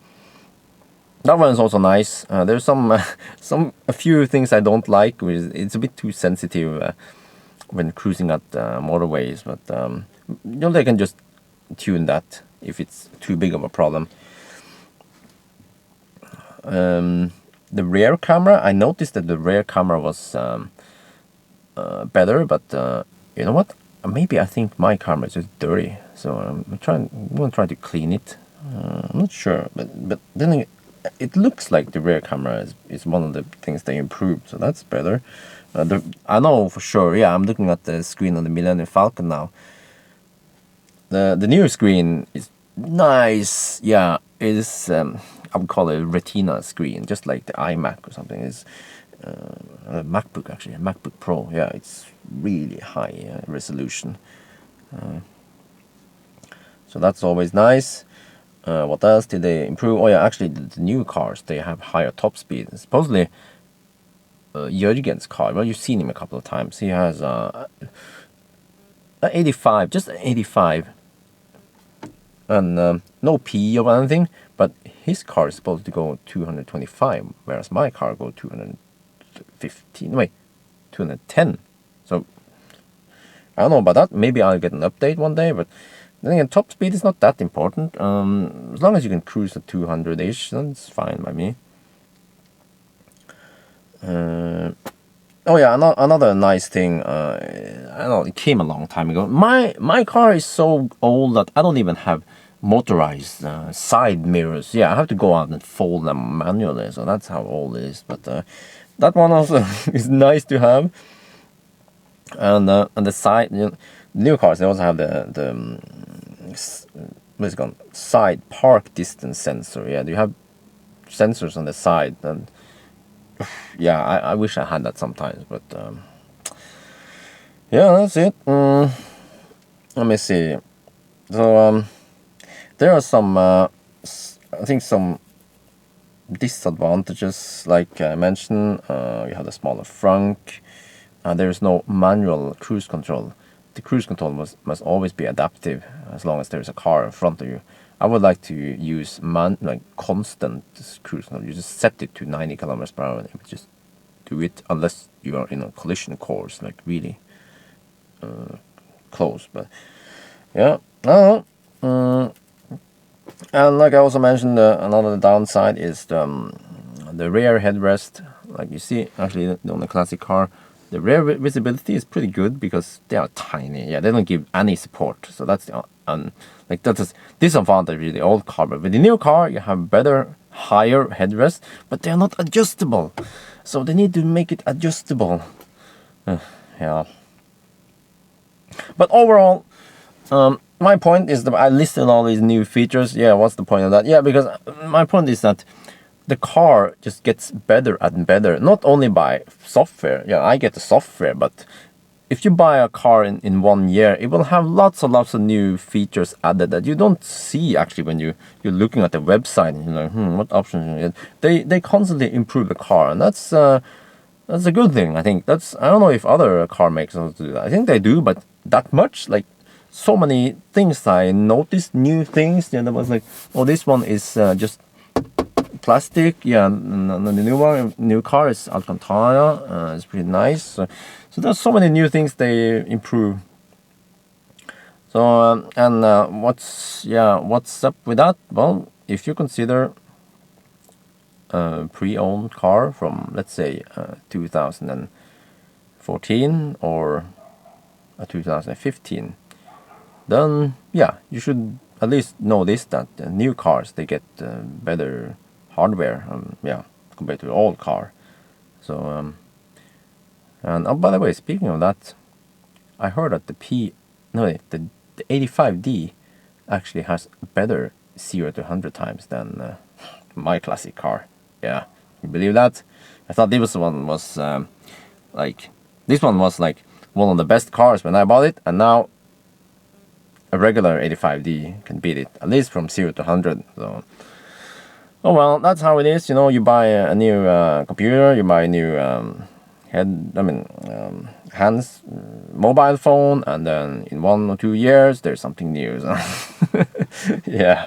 that one is also nice. There's a few things I don't like. It's a bit too sensitive when cruising at motorways, but they can just tune that if it's too big of a problem. The rear camera, I noticed that the rear camera was better, but you know what? Maybe I think my camera is just dirty, so I'm gonna try to clean it. I'm not sure, but then it looks like the rear camera is one of the things they improved, so that's better. I know for sure. Yeah, I'm looking at the screen on the Millennium Falcon now. The new screen is nice. Yeah, it is. I would call it a Retina screen, just like the iMac or something. It's a MacBook, actually, a MacBook Pro. Yeah, it's really high resolution. So that's always nice. What else did they improve? Oh yeah, actually the new cars, they have higher top speed. Supposedly Jürgen's car, well, you've seen him a couple of times. He has an 85, just an 85, and no P or anything, but his car is supposed to go 225, whereas my car go 215, wait, 210. So I don't know about that. Maybe I'll get an update one day, but then again, top speed is not that important. As long as you can cruise at 200-ish, that's fine by me. Oh yeah, another nice thing. I don't know, it came a long time ago. My car is so old that I don't even have motorized side mirrors. Yeah, I have to go out and fold them manually. So that's how old it is. But that one also is nice to have. And the side, new cars, they also have the what's it called? Side park distance sensor. Yeah, you have sensors on the side, and yeah, I wish I had that sometimes, but yeah, that's it. Let me see. So there are some, I think some disadvantages, like I mentioned. You have the smaller frunk. There is no manual cruise control. The cruise control must always be adaptive as long as there is a car in front of you. I would like to use constant cruise control. You just set it to 90 kilometers per hour and it would just do it, unless you are in a collision course, like really close. But yeah, I don't know. And like I also mentioned, another downside is the rear headrest. Like you see, actually, on the classic car, the rear visibility is pretty good because they are tiny. Yeah, they don't give any support. So that's the that's a disadvantage with the old car. But with the new car, you have better, higher headrest, but they are not adjustable. So they need to make it adjustable. Yeah. But overall, my point is that I listed all these new features. Yeah, what's the point of that? Yeah, because my point is that the car just gets better and better, not only by software. Yeah, I get the software, but if you buy a car in 1 year, it will have lots and lots of new features added that you don't see actually when you're looking at the website and you're like, what options? They constantly improve the car, and that's a good thing. I think I don't know if other car makers do that. I think they do, but that much, like so many things I noticed, new things. Yeah, that was like, oh, this one is just plastic. Yeah, and the new car is Alcantara. It's pretty nice. So there's so many new things they improve. So what's up with that? Well, if you consider a pre-owned car from, let's say, 2014 or 2015, then yeah, you should at least know this, that new cars, they get better hardware, compared to the old car. So and oh, by the way, speaking of that, I heard that the 85D actually has better 0 to 100 times than my classic car. Yeah, you believe that? I thought this one was like one of the best cars when I bought it, and now a regular 85D can beat it, at least from 0 to 100. So, oh well, that's how it is. You buy a new computer, you buy a new hands mobile phone, and then in 1 or 2 years there's something new. So yeah.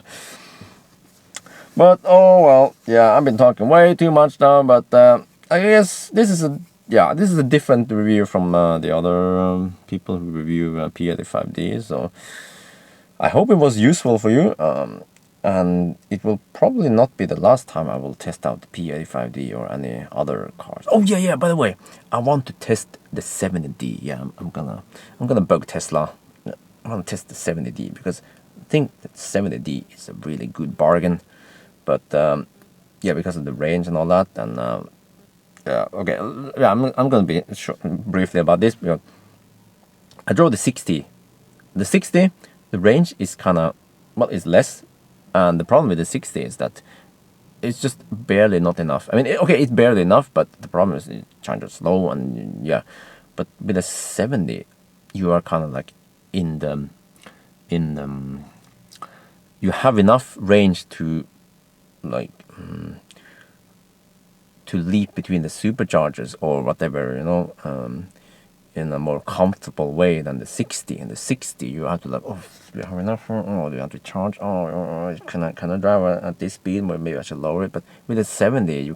But oh well, yeah, I've been talking way too much now. But I guess this is a different review from the other people who review P85D. So I hope it was useful for you. And it will probably not be the last time I will test out the P85D or any other cars. Oh yeah. By the way, I want to test the 70D. Yeah, I'm gonna bug Tesla. I want to test the 70D because I think that 70D is a really good bargain. But because of the range and all that, and okay, yeah, I'm gonna be short, briefly about this. Because I drove the 60. The 60, the range is it's less. And the problem with the 60 is that it's just barely not enough. I mean, it's barely enough, but the problem is it charges slow, and yeah. But with the 70, you are kind of like you have enough range to to leap between the superchargers or whatever, in a more comfortable way than the 60. In the 60, you have to do you have enough? Do you have to charge? Can I drive at this speed? Well, maybe I should lower it. But with the 70,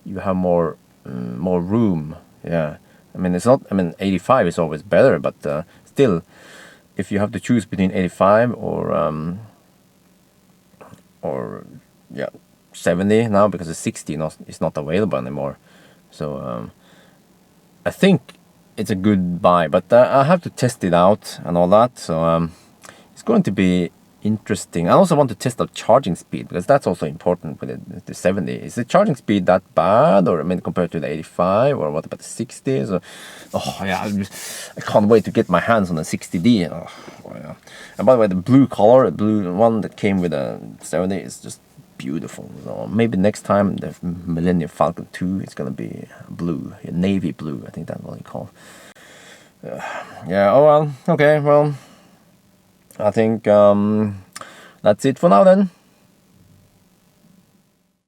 you have more room. Yeah, I mean, it's not. I mean, 85 is always better, but still, if you have to choose between 85 or 70 now, because the 60 is not available anymore. So I think it's a good buy, but I have to test it out and all that. So it's going to be interesting. I also want to test out charging speed, because that's also important with the 70. Is the charging speed that bad, or compared to the 85, or what about the 60? So, I can't wait to get my hands on the 60D. Yeah. And by the way, the blue color, the blue one that came with the 70 is just beautiful. So maybe next time the Millennium Falcon 2 is gonna be blue, navy blue. I think that's what it's called. Yeah. Oh well. Okay. Well, I think that's it for now then.